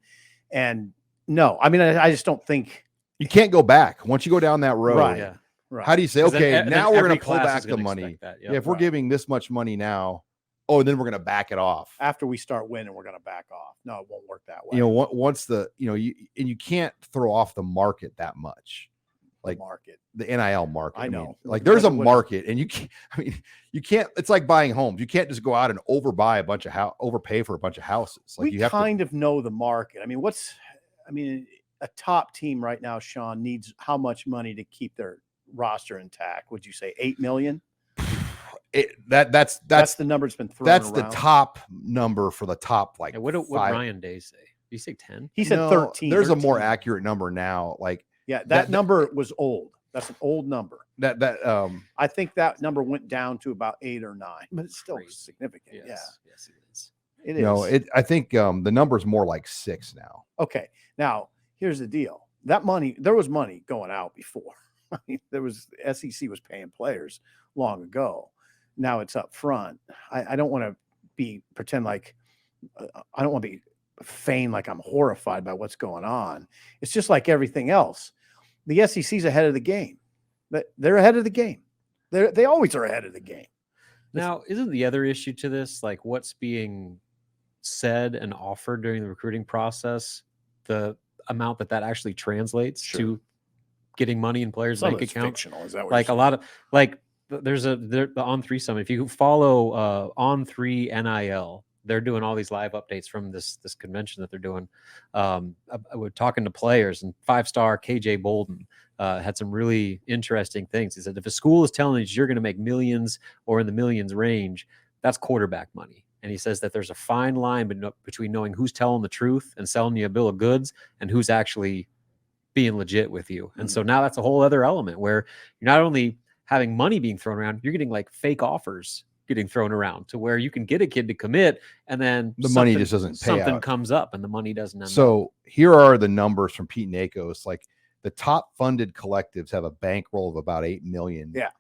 And no, I mean, I just don't think. You can't go back once you go down that road. Right. Yeah. Right. How do you say, 'Cause then okay, then now we're every going to pull class back is the gonna money? expect that. Yeah, if we're Right. giving this much money now, oh, then we're going to back it off. After we start winning, we're going to back off. No, it won't work that way. You know, once the, you know, you can't throw off the market that much. The Like market. the NIL market. I mean, know. like there's a What is- market, and you can't, I mean, you can't, it's like buying homes. You can't just go out and overbuy a bunch of overpay for a bunch of houses. Like we you have kind of know the market. I mean, a top team right now, Sean, needs how much money to keep their roster intact? Would you say 8 million? that's That's the number that's been thrown that's around. the top number for the top, like Yeah, what did five. Ryan Day say? Did you say 10? He said No, 13. There's a more 13. accurate number now. Like Yeah, that- that number was old. That's an old number. that I think that number went down to about 8 or 9, but it's still Crazy. significant. Yes, yes, it is. Yeah, it is. no, I think the number's more like 6 now. Okay. Now, here's the deal. That money, there was money going out before. I mean, SEC was paying players long ago. Now it's up front. I don't want to pretend like I don't want to be feign like I'm horrified by what's going on. It's just like everything else. The SEC's ahead of the game. They're ahead of the game. They always are ahead of the game. Now, isn't the other issue to this like what's being said and offered during the recruiting process, the amount that actually translates Sure. to getting money in players' Some of bank it's accounts? fictional. Is that what Like a you're lot of like there's the On3 Summit. If you follow On3 NIL, they're doing all these live updates from this convention that they're doing. We're talking to players, and 5-star KJ Bolden had some really interesting things. He said if a school is telling you you're going to make millions or in the millions range, that's quarterback money. And he says that there's a fine line between knowing who's telling the truth and selling you a bill of goods and who's actually being legit with you. And so now that's a whole other element where you're not only having money being thrown around, you're getting like fake offers getting thrown around to where you can get a kid to commit and then The money just doesn't pay something out. comes up and the money doesn't end up. So here are the numbers from Pete Nakos. Like the top funded collectives have a bankroll of about 8 million. Yeah.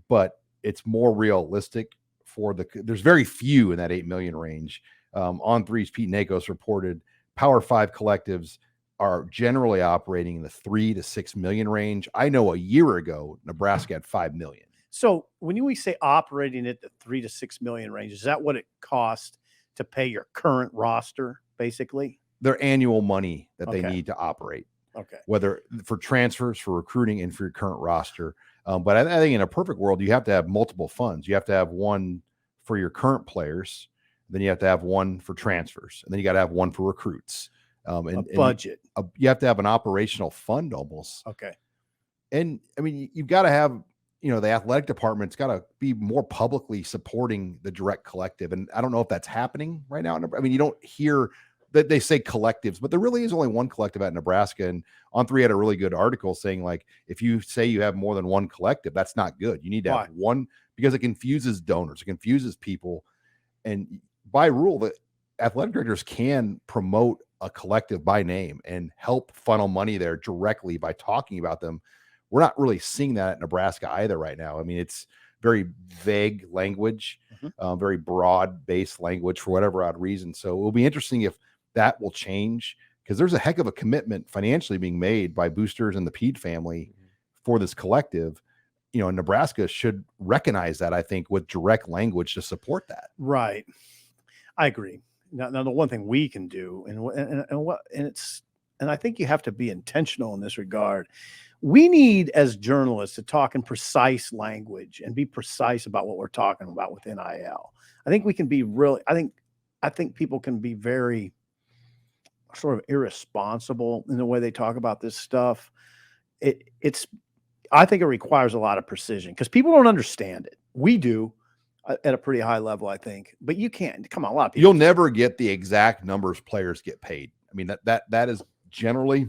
But it's more realistic for there's very few in that 8 million range. On3's Pete Nakos reported Power 5 collectives are generally operating in the 3 to 6 million range. I know a year ago, Nebraska had 5 million. So when we say operating at the 3 to 6 million range, is that what it costs to pay your current roster, basically? Their annual money that they Okay. need to operate, Okay. whether for transfers, for recruiting, and for your current roster. But I think in a perfect world, you have to have multiple funds. You have to have one for your current players, then you have to have one for transfers, and then you got to have one for recruits. And Budget. You have to have an operational fund almost. Okay. And I mean, you've got to have, the athletic department's got to be more publicly supporting the direct collective. And I don't know if that's happening right now. I mean, you don't hear that they say collectives, but there really is only one collective at Nebraska. And On3 had a really good article saying, like, if you say you have more than one collective, that's not good. You need to have one, because it confuses donors, it confuses people. And by rule, the athletic directors can promote a collective by name and help funnel money there directly by talking about them. We're not really seeing that at Nebraska either right now. I mean, it's very vague language, very broad-based language for whatever odd reason. So it will be interesting if that will change, because there's a heck of a commitment financially being made by boosters and the Pede family for this collective. Nebraska should recognize that, I think, with direct language to support that. Right. I agree. Now the one thing we can do, and I think you have to be intentional in this regard. We need, as journalists, to talk in precise language and be precise about what we're talking about with NIL. I think we can be really. I think people can be very sort of irresponsible in the way they talk about this stuff. I think it requires a lot of precision because people don't understand it. We do at a pretty high level, I think, but you can't. Come on, a lot of people. You'll never get the exact numbers players get paid. I mean, that is generally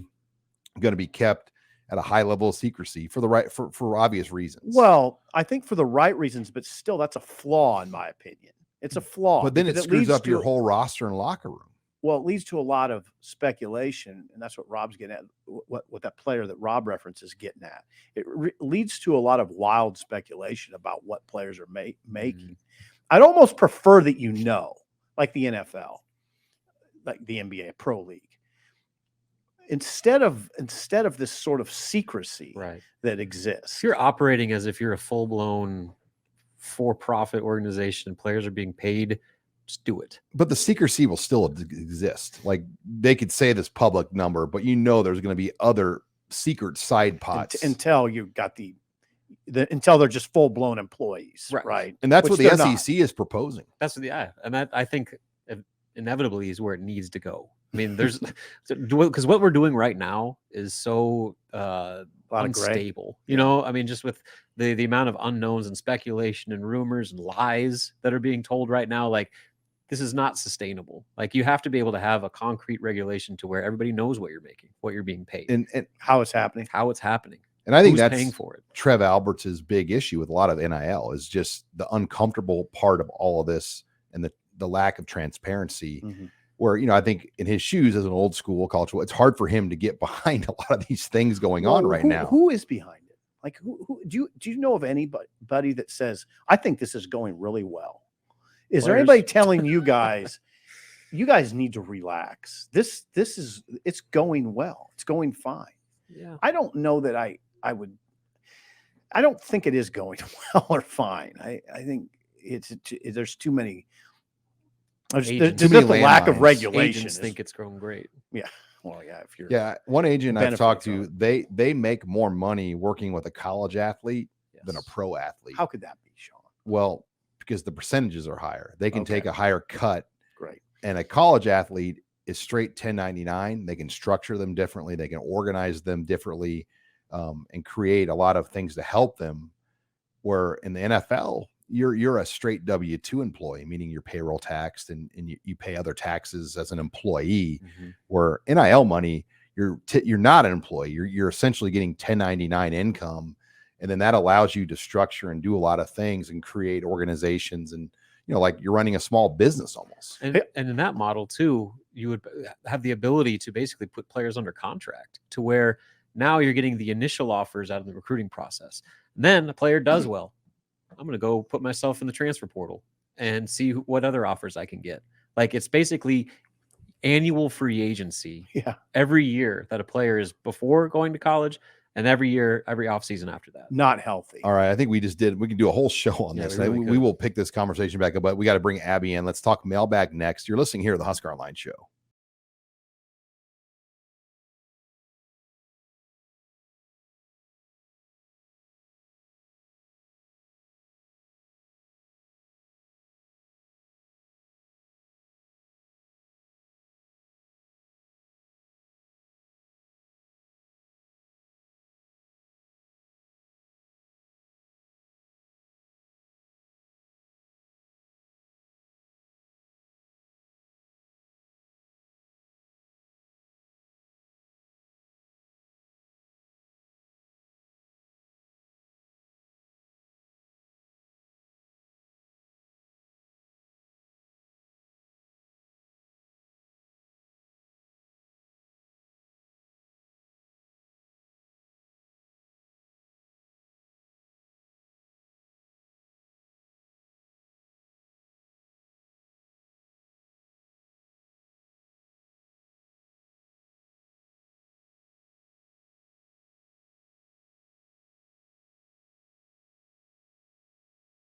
going to be kept at a high level of secrecy for obvious reasons. Well, I think for the right reasons, but still, that's a flaw in my opinion. It's a flaw. But then it screws up your whole roster and locker room. Well, it leads to a lot of speculation, and that's what Rob's getting at. What that player that Rob references getting at. It leads to a lot of wild speculation about what players are making. Mm-hmm. I'd almost prefer that like the NFL, like the NBA, pro league, instead of this sort of secrecy that exists. If you're operating as if you're a full-blown for-profit organization, players are being paid. Just do it. But the secrecy will still exist. Like they could say this public number, but there's going to be other secret side pots until you got until they're just full blown employees, right? And that's what the SEC is proposing. That's and that I think inevitably is where it needs to go. I mean, there's because what we're doing right now is so unstable. I mean, just with the amount of unknowns and speculation and rumors and lies that are being told right now, like. This is not sustainable. Like you have to be able to have a concrete regulation to where everybody knows what you're making, what you're being paid, and how it's happening. And I think Who's that's paying for it. Trev Alberts' big issue with a lot of NIL is just the uncomfortable part of all of this and the lack of transparency. Mm-hmm. Where I think in his shoes as an old school college, it's hard for him to get behind a lot of these things going on right now. Who is behind it? Like who do you know of anybody that says I think this is going really well? Is there anybody telling you guys need to relax? It's going well. It's going fine. Yeah. I don't know that I don't think it is going well or fine. I think there's too many. There's just a lack of regulation. Agents think it's going great. Yeah. Well, yeah. One agent I've talked to, they make more money working with a college athlete than a pro athlete. How could that be, Sean? Well, because the percentages are higher. They can take a higher cut. Great. And a college athlete is straight 1099. They can structure them differently. They can organize them differently and create a lot of things to help them. Where in the NFL, you're a straight W-2 employee, meaning you're payroll taxed and you pay other taxes as an employee. Mm-hmm. Where NIL money, you're not an employee. You're essentially getting 1099 income. And then that allows you to structure and do a lot of things and create organizations and, like you're running a small business almost. And in that model too, you would have the ability to basically put players under contract to where now you're getting the initial offers out of the recruiting process. And then a player does well. I'm going to go put myself in the transfer portal and see what other offers I can get. Like it's basically annual free agency every year that a player is before going to college. And every year, every offseason after that. Not healthy. All right. I think we can do a whole show on this. We will pick this conversation back up, but we got to bring Abby in. Let's talk mailbag next. You're listening here to the Husker Online Show.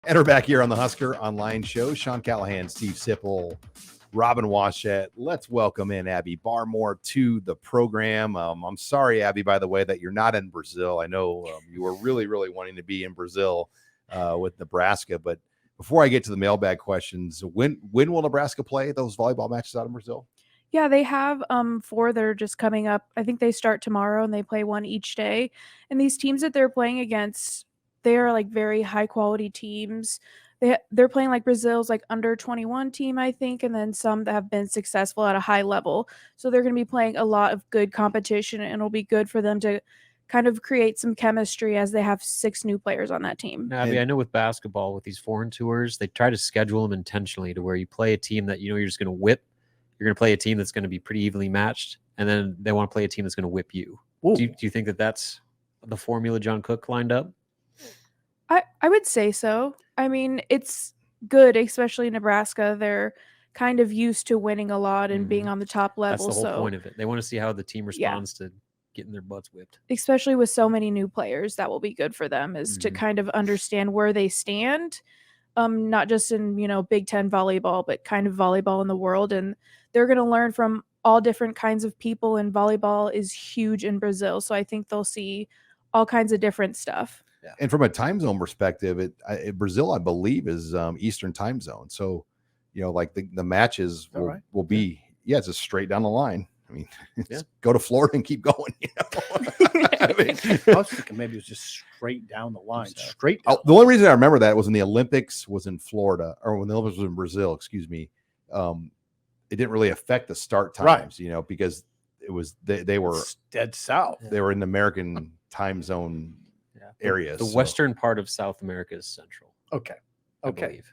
And we're back here on the Husker Online Show. Sean Callahan, Steve Sipple, Robin Washett. Let's welcome in Abby Barmore to the program. I'm sorry, Abby, by the way, that you're not in Brazil. I know you were really, really wanting to be in Brazil with Nebraska. But before I get to the mailbag questions, when will Nebraska play those volleyball matches out in Brazil? Yeah, they have 4 that are just coming up. I think they start tomorrow and they play one each day. And these teams that they're playing against, they are like very high quality teams. They're playing like Brazil's like under 21 team, I think, and then some that have been successful at a high level. So they're going to be playing a lot of good competition, and it'll be good for them to kind of create some chemistry as they have 6 new players on that team. Now, Abby, I know with basketball, with these foreign tours, they try to schedule them intentionally to where you play a team that you're just going to whip. You're going to play a team that's going to be pretty evenly matched, and then they want to play a team that's going to whip you. Do you think that that's the formula John Cook lined up? I would say so. I mean, it's good, especially in Nebraska. They're kind of used to winning a lot and being on the top level. That's the whole point of it. They want to see how the team responds to getting their butts whipped. Especially with so many new players, that will be good for them, is to kind of understand where they stand, not just in, Big Ten volleyball, but kind of volleyball in the world. And they're going to learn from all different kinds of people, and volleyball is huge in Brazil. So I think they'll see all kinds of different stuff. Yeah. And from a time zone perspective, Brazil, I believe, is Eastern time zone. So, like the matches will be, it's just straight down the line. I mean, go to Florida and keep going. I was thinking maybe it was just straight down the line. Straight down. The only reason I remember that was when the Olympics was in Florida, or when the Olympics was in Brazil, excuse me. It didn't really affect the start times, because it was they were It's dead south. They were in the American time zone areas. The western part of South America is central. Okay. I believe.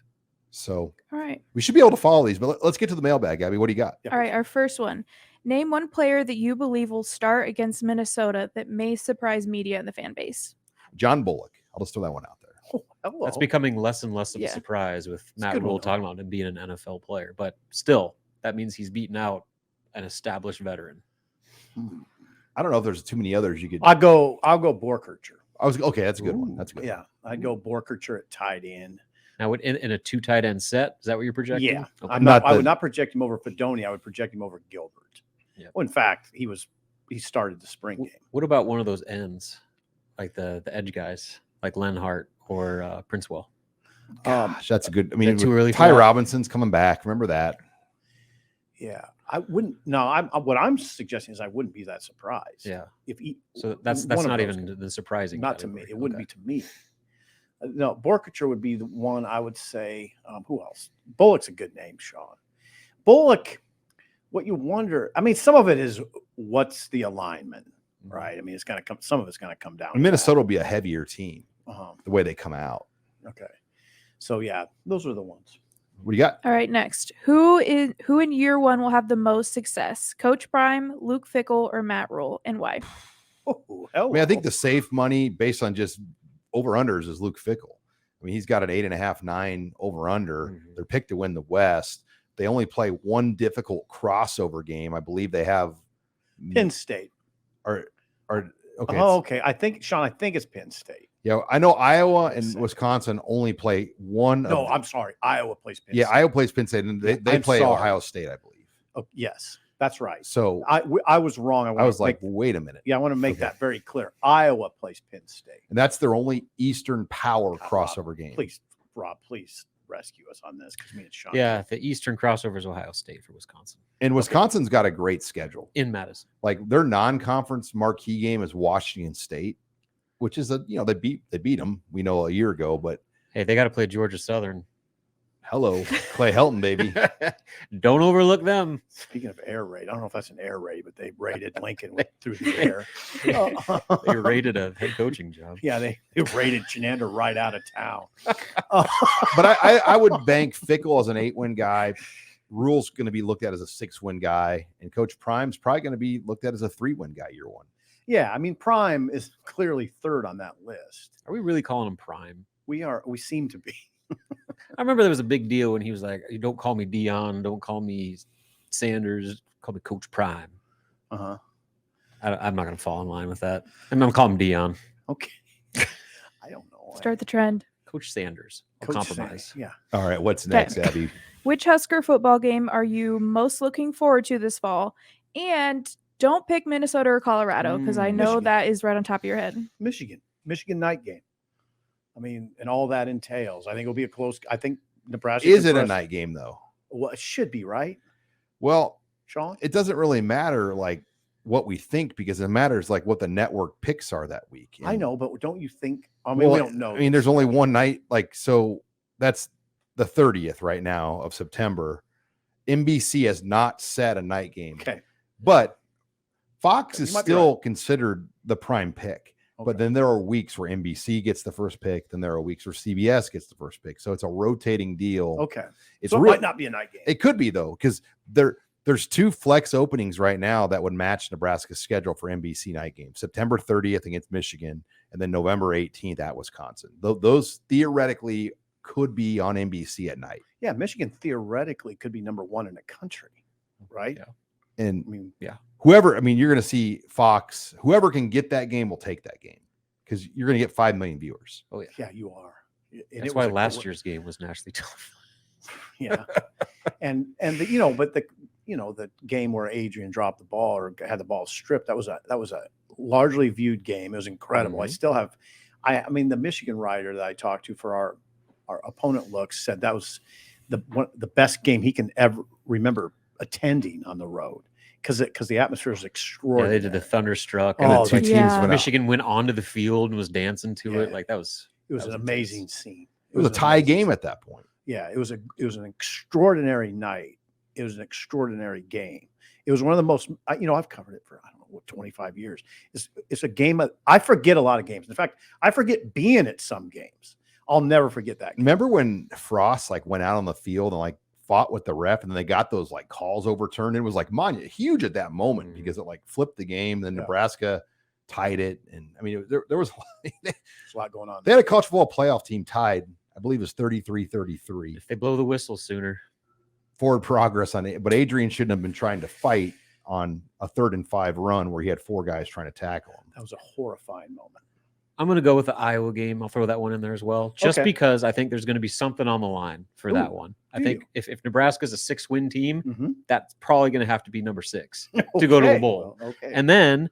So All right. we should be able to follow these, but let's get to the mailbag, Abby. What do you got? All right. Our first one. Name one player that you believe will start against Minnesota that may surprise media and the fan base. John Bullock. I'll just throw that one out there. Oh, hello. That's becoming less and less of a surprise with Matt Rule talking about him being an NFL player. But still, that means he's beaten out an established veteran. I don't know if there's too many others you could. I'll go Borkercher. That's a good one. That's a good. Yeah, I'd go Borkercher at tight end. Now, in a 2 tight end set, is that what you're projecting? Yeah, Okay. I would not project him over Fedoni. I would project him over Gilbert. Yeah. Well, in fact, he started the spring game. What about one of those ends, like the edge guys, like Lenhart or Princewell? Gosh, that's a good. I mean, too early for Ty that? Robinson's coming back. Remember that? Yeah, I wouldn't. No, what I'm suggesting is I wouldn't be that surprised. Yeah. If he, So that's one of not those even guys. the surprising. Not to me. category. It wouldn't Okay. be to me. No, Borkercher would be the one I would say. Who else? Bullock's a good name, Sean. Bullock. What you wonder, I mean, some of it is what's the alignment, right? I mean, it's going to come. Some of it's going to come down. And Minnesota will be a heavier team Uh-huh. the way they come out. Okay. So yeah, those are the ones. What do you got? All right, next. Who in year 1 will have the most success? Coach Prime, Luke Fickell, or Matt Rule, and why? Oh, I mean, I think the safe money based on just over unders is Luke Fickell. I mean, he's got an 8.5, 9 over under. They're picked to win the West. They only play one difficult crossover game. I believe they have Penn State. Okay. Oh, okay. I think Sean. I think it's Penn State. Yeah, I know Iowa and Wisconsin only play one. No, I'm sorry. Iowa plays Penn State. Yeah, Iowa plays Penn State, and they play sorry. Ohio State, I believe. Oh, yes, that's right. So I was wrong. I was like, wait a minute. Yeah, I want to make that very clear. Iowa plays Penn State. And that's their only Eastern Power God, crossover game. Please, Rob, please rescue us on this because me and Sean. Yeah, the Eastern crossover is Ohio State for Wisconsin. And Wisconsin's got a great schedule. In Madison. Like their non-conference marquee game is Washington State, which is they beat them, we know, a year ago, but Hey, they got to play Georgia Southern. hello, Clay Helton, baby. Don't overlook them. Speaking of air raid, I don't know if that's an air raid, but they raided Lincoln through the air. They rated a head coaching job. Yeah, they raided Chenander right out of town. But I would bank Fickell as an 8-win guy. Rule's going to be looked at as a 6-win guy, and Coach Prime's probably going to be looked at as a 3-win guy year 1. Yeah, I mean, Prime is clearly third on that list. Are we really calling him Prime? We seem to be. I remember there was a big deal when he was like, "You don't call me Dion, don't call me Sanders, call me Coach Prime." Uh-huh. I'm not going to fall in line with that. I'm going to call him Dion. Okay. I don't know. Start the trend. Coach Sanders. Coach Say, compromise. yeah. All right, what's next, Abby? Which Husker football game are you most looking forward to this fall? And don't pick Minnesota or Colorado because I know Michigan. that is right on top of your head. Michigan night game. I mean, and all that entails. I think it'll be a close. I think Nebraska Is it a night game though? Well, it should be, right, Well, Sean? it doesn't really matter like what we think because it matters like what the network picks are that week. I And- know, but don't you think? I mean, we don't know. I mean, there's only one night, like, so that's the 30th right now of September. NBC has not set a night game, Okay. but Fox You is might be still considered the prime pick. Okay. But then there are weeks where NBC gets the first pick, then there are weeks where CBS gets the first pick. So it's a rotating deal. Okay. It's So it real- might not be a night game. It could be though, because there's two flex openings right now that would match Nebraska's schedule for NBC night games. September 30th against Michigan, and then November 18th at Wisconsin. Those theoretically could be on NBC at night. Yeah, Michigan theoretically could be number 1 in the country, right? Yeah. And I mean, whoever, I mean, you're going to see Fox, whoever can get that game will take that game because you're going to get 5 million viewers. Oh yeah. yeah, you are. And That's it why was a last gr- year's game was nationally televised. Yeah, and the game where Adrian dropped the ball or had the ball stripped, that was a largely viewed game. It was incredible. I Mhm. still have, I mean, the Michigan writer that I talked to for our opponent looks said that was the best game he can ever remember attending on the road because the atmosphere is Yeah, extraordinary. they did the thunderstruck, And and Oh, the two the- teams Yeah. went out. Michigan went onto the field and was dancing to it. Yeah. Like that was It was that an was amazing intense. scene. It was a an tie amazing game scene. at that point. Yeah, it was an extraordinary night. It was an extraordinary game. It was one of the most, I've covered it for, I don't know, 25 years. It's a game I forget a lot of games. In fact, I forget being at some games. I'll never forget that game. Remember when Frost like went out on the field and like fought with the ref and then they got those like calls overturned? It was like huge at that moment Mhm. because it like flipped the game. Then Yeah. Nebraska tied it. And I mean, there was, There's a lot going on. they had a college football playoff team tied. I believe it was 33-33. If they blow the whistle sooner, Forward progress on it. But Adrian shouldn't have been trying to fight on a 3rd and 5 run where he had 4 guys trying to tackle him. That was a horrifying moment. I'm going to go with the Iowa game. I'll throw that one in there as well, just Okay. because I think there's going to be something on the line for that Ooh, one. I do think if Nebraska's a 6-win team, Mhm. that's probably going to have to be number 6 to go to a Okay, bowl. well, okay. And then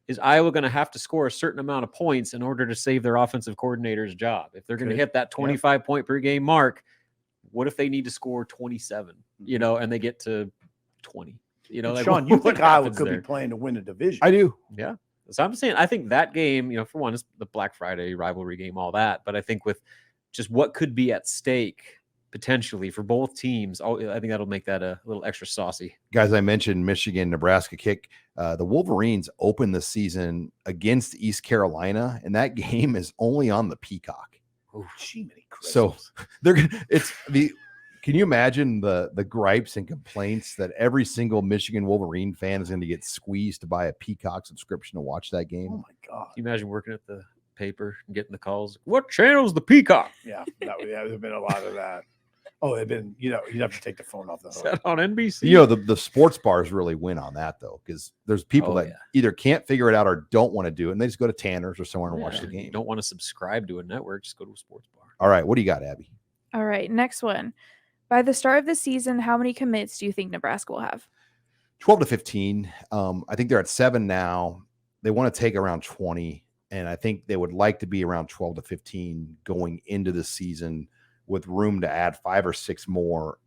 is Iowa going to have to score a certain amount of points in order to save their offensive coordinator's job? If they're going to Could. hit that 25 point per game mark, what if they need to score 27, and they get to 20? And Like, Sean, you what think Iowa happens could there? be playing to win a division? I do. Yeah. So I'm saying, I think that game, for one, is the Black Friday rivalry game, all that. But I think with just what could be at stake potentially for both teams, I think that'll make that a little extra saucy. Guys, I mentioned Michigan, Nebraska kick. The Wolverines opened the season against East Carolina, and that game is only on the Peacock. Oh, Jiminy So Christmas. Can you imagine the gripes and complaints that every single Michigan Wolverine fan is going to get squeezed to buy a Peacock subscription to watch that Oh game? my God. Can you imagine working at the paper and getting the calls? What channel's the Peacock? Yeah, there's been a lot of that. Oh, it'd been, you'd have to take the phone off the Is hook. that on NBC? The sports bars really win on that though, because there's people Oh, that yeah. either can't figure it out or don't want to do it, and they just go to Tanner's or somewhere and watch Yeah, the You game. don't want to subscribe to a network, just go to a sports bar. All right, what do you got, Abby? All right, next one. By the start of the season, how many commits do you think Nebraska will have? 12 to 15. I think they're at 7 now. They want to take around 20, and I think they would like to be around 12 to 15 going into the season with room to add 5 or 6 more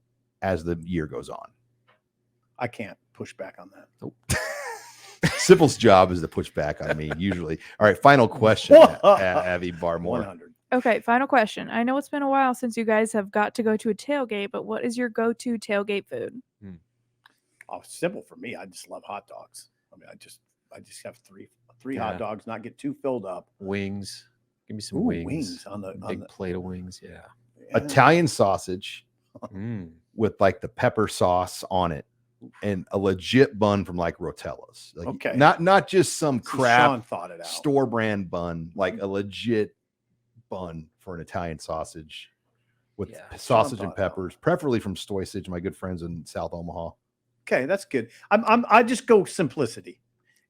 as the year goes on. I can't push back on that. Sybil's job is to push back on me usually. All right, final question, Abby Barmore. 100. Okay, final question. I know it's been a while since you guys have got to go to a tailgate, but what is your go-to tailgate food? Oh, simple for me. I just love hot dogs. I mean, I just have three Yeah. hot dogs, not get too filled up. Wings. Give me some Ooh, wings. on the Big plate of wings. Yeah. yeah. Italian sausage Mm. with like the pepper sauce on it and a legit bun from like Rotella's. Like, Okay. Not just some See, crap Sean thought it out. store brand bun, like a legit bun for an Italian sausage with Yeah, sausage Sean and thought it out. peppers, preferably from Stoysage, my good friends in South Omaha. Okay, that's good. I just go simplicity.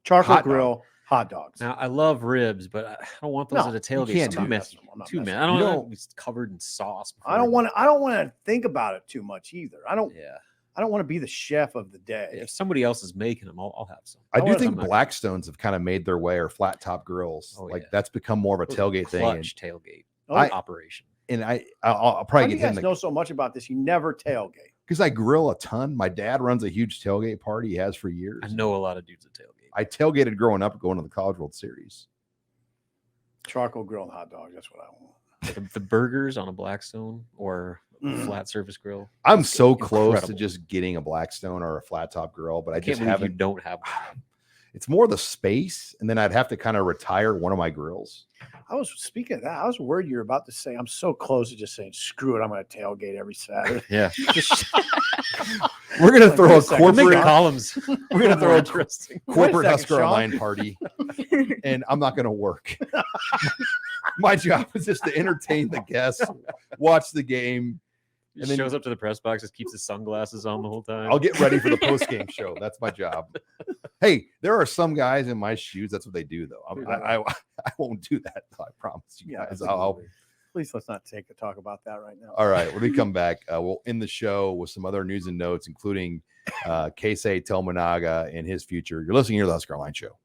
Charcoal Hot dog. grill, hot dogs. Now I love ribs, but I don't want those No, at a tailgate. can't Too do messy. I'm not Too messing messy. I with don't you. want to be covered in sauce. I don't want to think about it too much either. I don't want to be the chef of the day. If somebody else is making them, I'll have some. I do wanna- think I'm not- Blackstones have kind of made their way, or flat top grills. Oh, like yeah. that's become more of a Those are tailgate thing. clutch tailgate Oh, operation. And I'll How probably do you get him guys know so much about this? You never tailgate. because I grill a ton. My dad runs a huge tailgate party. He has for years. I know a lot of dudes at tailgate. I tailgated growing up, going to the College World Series. Charcoal grill and hot dogs. That's what I want. The burgers on a Blackstone or Mm. flat surface grill. I'm so close to Incredible. just getting a Blackstone or a flat top grill, but I I just can't believe you haven't. don't have one. It's more the space, and then I'd have to kind of retire one of my grills. I was speaking of that. I was worried you were about to say, I'm so close to just saying, screw it. I'm going to tailgate every Saturday. Yeah. We're gonna Like, throw wait a a second, We're making corporate, columns. we're gonna throw a interesting. corporate Wait a second, Husker Sean. Online party, and I'm not gonna work. My job is just to entertain the guests, watch the game. He And then- shows up to the press box, just keeps his sunglasses on the whole time. I'll get ready for the post game show. That's my job. Hey, there are some guys in my shoes. That's what they do, though. I won't do that. I promise you Yeah, guys. absolutely. Please let's not talk about that right now. All right, when we come back, we'll end the show with some other news and notes, including Keisei Tominaga and his future. You're listening here to the Husker Online Show.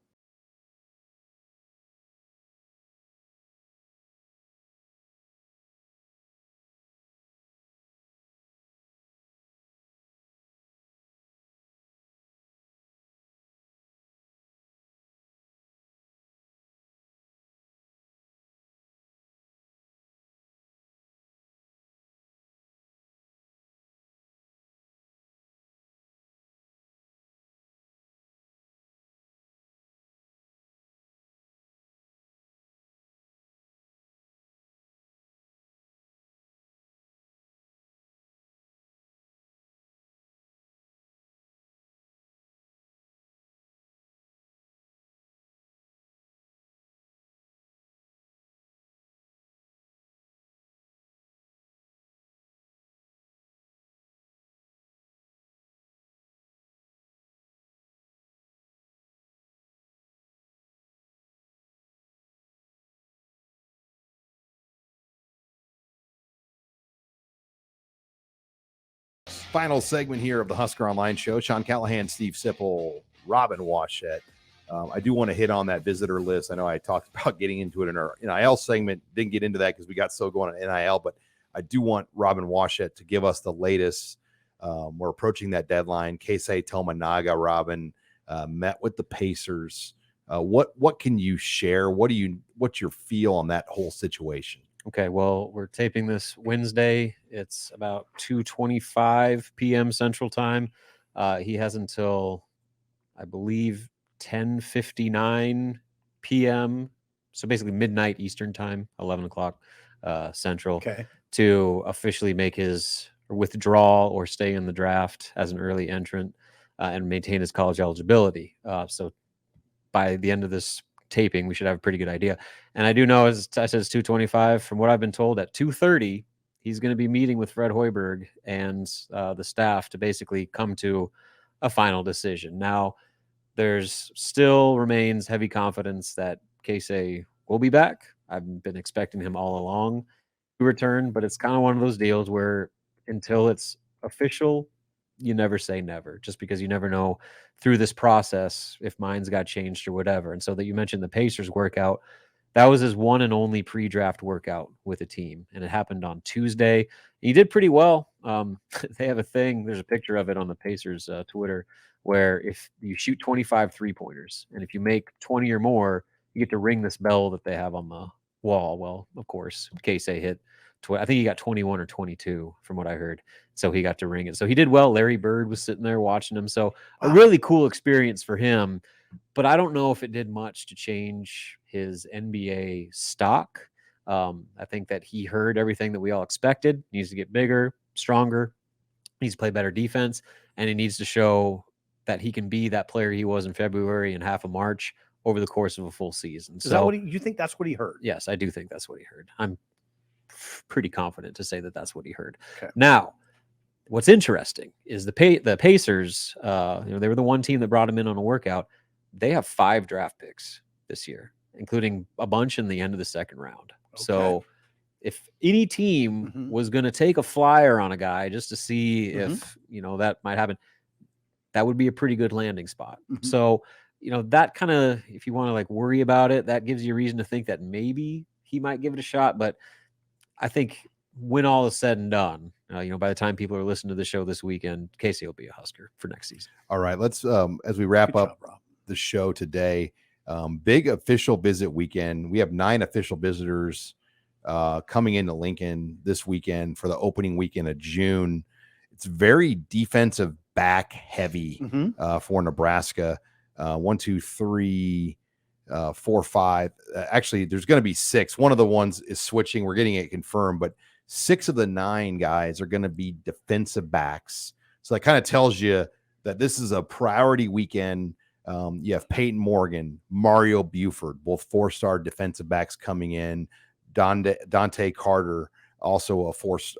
Final segment here of the Husker Online Show. Sean Callahan, Steve Sipple, Robin Washett. I do want to hit on that visitor list. I know I talked about getting into it in our NIL segment. Didn't get into that because we got so going on NIL, but I do want Robin Washett to give us the latest. We're approaching that deadline. Keisei Tominaga, Robin, met with the Pacers. What can you share? What's your feel on that whole situation? Okay, well, we're taping this Wednesday. It's about 2:25 p.m. Central Time. He has until, I believe, 10:59 p.m. So basically midnight Eastern Time, 11 o'clock Central, Okay. to officially make his withdrawal or stay in the draft as an early entrant and maintain his college eligibility. So by the end of this taping, we should have a pretty good idea. And I do know, as I said, it's 2:25. From what I've been told, at 2:30, he's going to be meeting with Fred Hoiberg and the staff to basically come to a final decision. Now, there's still remains heavy confidence that Keisei will be back. I've been expecting him all along to return, but it's kind of one of those deals where until it's official, you never say never, just because you never know through this process if minds got changed or whatever. And so that you mentioned the Pacers workout, that was his one and only pre-draft workout with a team, and it happened on Tuesday. He did pretty well. They have a thing. There's a picture of it on the Pacers Twitter where if you shoot 25 3-pointers and if you make 20 or more, you get to ring this bell that they have on the wall. Well, of course, Keisei hit. I think he got 21 or 22 from what I heard. So he got to ring it. So he did well. Larry Bird was sitting there watching him. So a really cool experience for him. But I don't know if it did much to change his NBA stock. I think that he heard everything that we all expected. He needs to get bigger, stronger. He needs to play better defense. And he needs to show that he can be that player he was in February and half of March over the course of a full season. Is that what you think that's what he heard? Yes, I do think that's what he heard. I'm pretty confident to say that that's what he heard. Okay. Now, what's interesting is the Pacers, they were the one team that brought him in on a workout. They have 5 draft picks this year, including a bunch in the end of the second round. So if any team was going to take a flyer on a guy just to see if, that might happen, that would be a pretty good landing spot. So, that kind of, if you want to like worry about it, that gives you a reason to think that maybe he might give it a shot. But I think when all is said and done, by the time people are listening to the show this weekend, Casey will be a Husker for next season. All right, let's as we wrap up the show today, big official visit weekend. We have 9 official visitors coming into Lincoln this weekend for the opening weekend of June. It's very defensive back heavy for Nebraska. 1, 2, 3, 4, 5. Actually, there's going to be 6. One of the ones is switching. We're getting it confirmed, but 6 of the 9 guys are going to be defensive backs. So that kind of tells you that this is a priority weekend. You have Peyton Morgan, Mario Buford, both 4-star defensive backs coming in. Dante Carter, also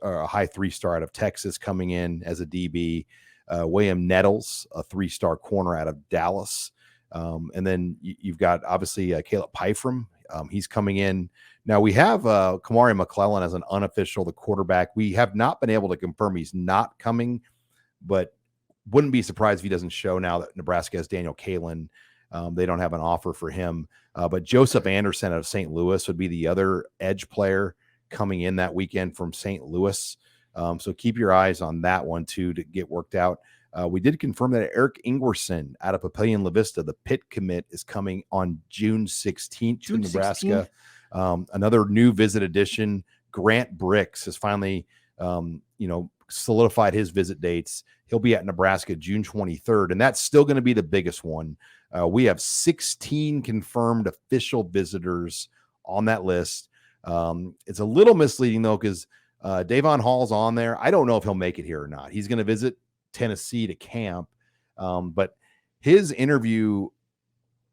a high 3-star out of Texas, coming in as a DB. William Nettles, a 3-star corner out of Dallas. And then you've got obviously Caleb Pyfram. He's coming in. Now we have Kamari McClellan as an unofficial, the quarterback. We have not been able to confirm he's not coming, but wouldn't be surprised if he doesn't show now that Nebraska has Daniel Kalen. They don't have an offer for him. But Joseph Anderson out of St. Louis would be the other edge player coming in that weekend from St. Louis. So keep your eyes on that one too to get worked out. We did confirm that Eric Ingwerson out of Papillion La Vista, the Pitt commit, is coming on June 16th to Nebraska. 16th. Another new visit addition, Grant Bricks, has finally, solidified his visit dates. He'll be at Nebraska June 23rd, and that's still going to be the biggest one. We have 16 confirmed official visitors on that list. It's a little misleading, though, because Davon Hall's on there. I don't know if he'll make it here or not. He's going to visit Tennessee to camp, but his interview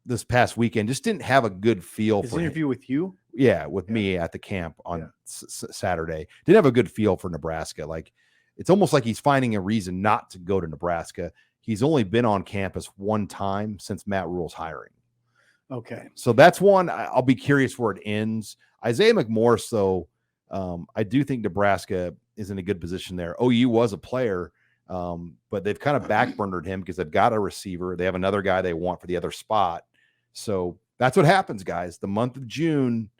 this past weekend just didn't have a good feel for him. Interview with you? Yeah, with me at the camp on Saturday. Didn't have a good feel for Nebraska. Like, it's almost like he's finding a reason not to go to Nebraska. He's only been on campus one time since Matt Rule's hiring. Okay. So that's one. I'll be curious where it ends. Isaiah McMorris, though, I do think Nebraska is in a good position there. OU was a player, but they've kind of backburnered him because they've got a receiver. They have another guy they want for the other spot. So that's what happens, guys. The month of June,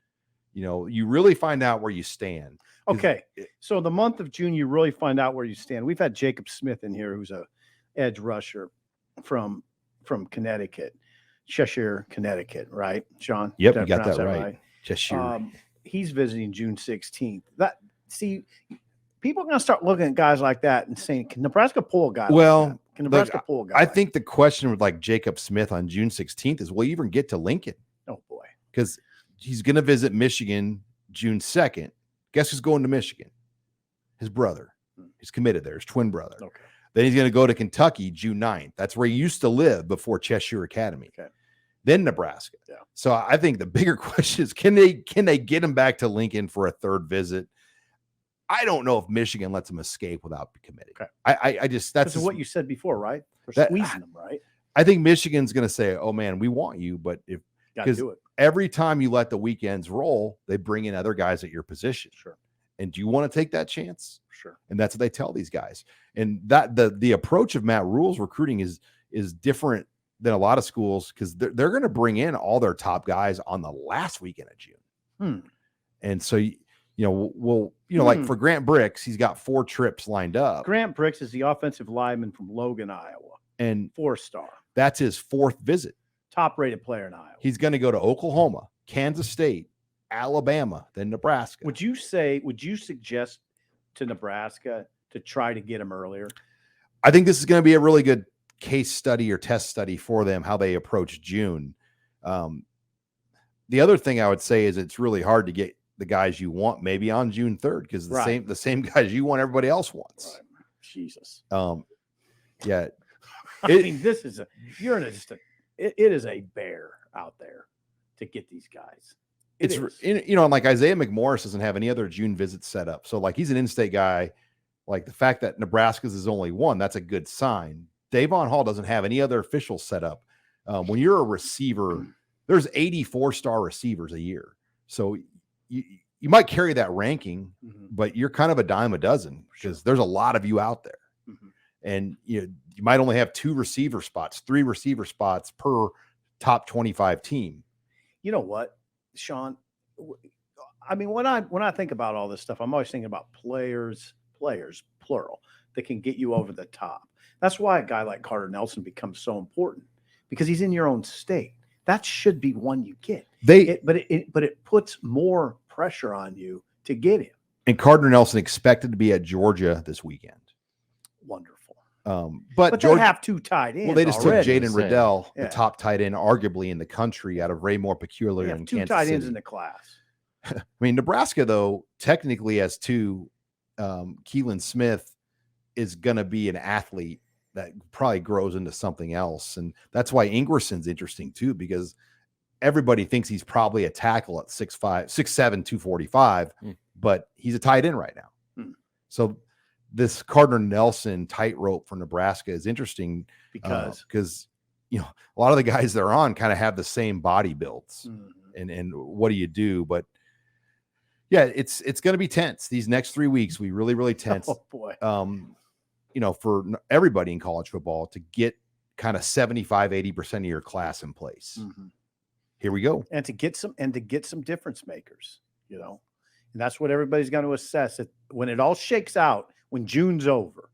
you really find out where you stand. Okay. So the month of June, you really find out where you stand. We've had Jacob Smith in here, who's a edge rusher from Connecticut, Cheshire, Connecticut, right, Sean? Yep, you got that right. Cheshire. He's visiting June 16th. People are going to start looking at guys like that and saying, can Nebraska pull a guy like that? Can Nebraska pull a guy I think the question with like Jacob Smith on June 16th is, will you even get to Lincoln? Oh, boy. Because he's going to visit Michigan June 2nd. Guess who's going to Michigan? His brother. He's committed there, his twin brother. Okay. Then he's going to go to Kentucky June 9th. That's where he used to live before Cheshire Academy. Okay. Then Nebraska. Yeah. So I think the bigger question is, can they get him back to Lincoln for a third visit? I don't know if Michigan lets him escape without committing. Okay. I just that's what you said before, right? They're squeezing him, right? I think Michigan's going to say, "Oh man, we want you," but because every time you let the weekends roll, they bring in other guys at your position. Sure. And do you want to take that chance? Sure. And that's what they tell these guys. And that the approach of Matt Rule's recruiting is different than a lot of schools, because they're going to bring in all their top guys on the last weekend of June. And so like for Grant Bricks, he's got 4 trips lined up. Grant Bricks is the offensive lineman from Logan, Iowa, and 4-star. That's his 4th visit. Top-rated player in Iowa. He's going to go to Oklahoma, Kansas State, Alabama, then Nebraska. Would you suggest to Nebraska to try to get him earlier? I think this is going to be a really good case study or test study for them, how they approach June. The other thing I would say is it's really hard to get the guys you want maybe on June 3rd, because the same guys you want, everybody else wants. Right. Jesus. Yeah. This is it is a bear out there to get these guys. And like Isaiah McMorris doesn't have any other June visits set up. So like, he's an in-state guy. Like, the fact that Nebraska's is only one, that's a good sign. Davon Hall doesn't have any other officials set up. When you're a receiver, there's 84-star receivers a year. So you might carry that ranking, but you're kind of a dime a dozen because there's a lot of you out there. And you might only have 2 receiver spots, 3 receiver spots per top 25 team. You know what, Sean? I mean, when I think about all this stuff, I'm always thinking about players, plural, that can get you over the top. That's why a guy like Carter Nelson becomes so important, because he's in your own state. That should be one you get. But it puts more pressure on you to get him. And Carter Nelson expected to be at Georgia this weekend. Wonderful. But they have 2 tight ends. Well, they just already. took Jaden Riddell, the top tight end, arguably in the country, out of Raymore Peculiar in Kansas 2 tight ends City. in the class. I mean, Nebraska, though, technically has 2. Keelan Smith is going to be an athlete that probably grows into something else. And that's why Ingerson's interesting, too, because everybody thinks he's probably a tackle at 6'7", 245, but he's a tight end right now. So this Carter Nelson tightrope for Nebraska is interesting because a lot of the guys they're on kind of have the same body builds. And what do you do? But yeah, it's going to be tense these next 3 weeks. We really tense. Oh boy. For everybody in college football to get kind of 75-80% of your class in place. Here we go. And to get some difference makers, and that's what everybody's going to assess it when it all shakes out. When June's over,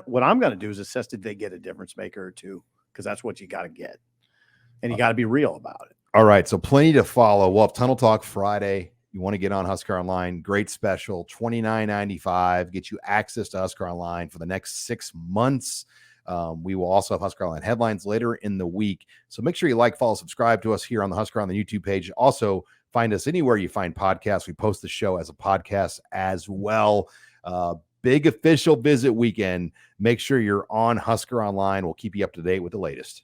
what I'm going to do is assess, did they get a difference maker or 2? Because that's what you got to get. And you got to be real about it. All right. So plenty to follow. We'll have Tunnel Talk Friday. You want to get on Husker Online, great special, $29.95, get you access to Husker Online for the next 6 months. We will also have Husker Online headlines later in the week. So make sure you like, follow, subscribe to us here on the Husker on the YouTube page. Also, find us anywhere you find podcasts. We post the show as a podcast as well. Big official visit weekend. Make sure you're on Husker Online. We'll keep you up to date with the latest.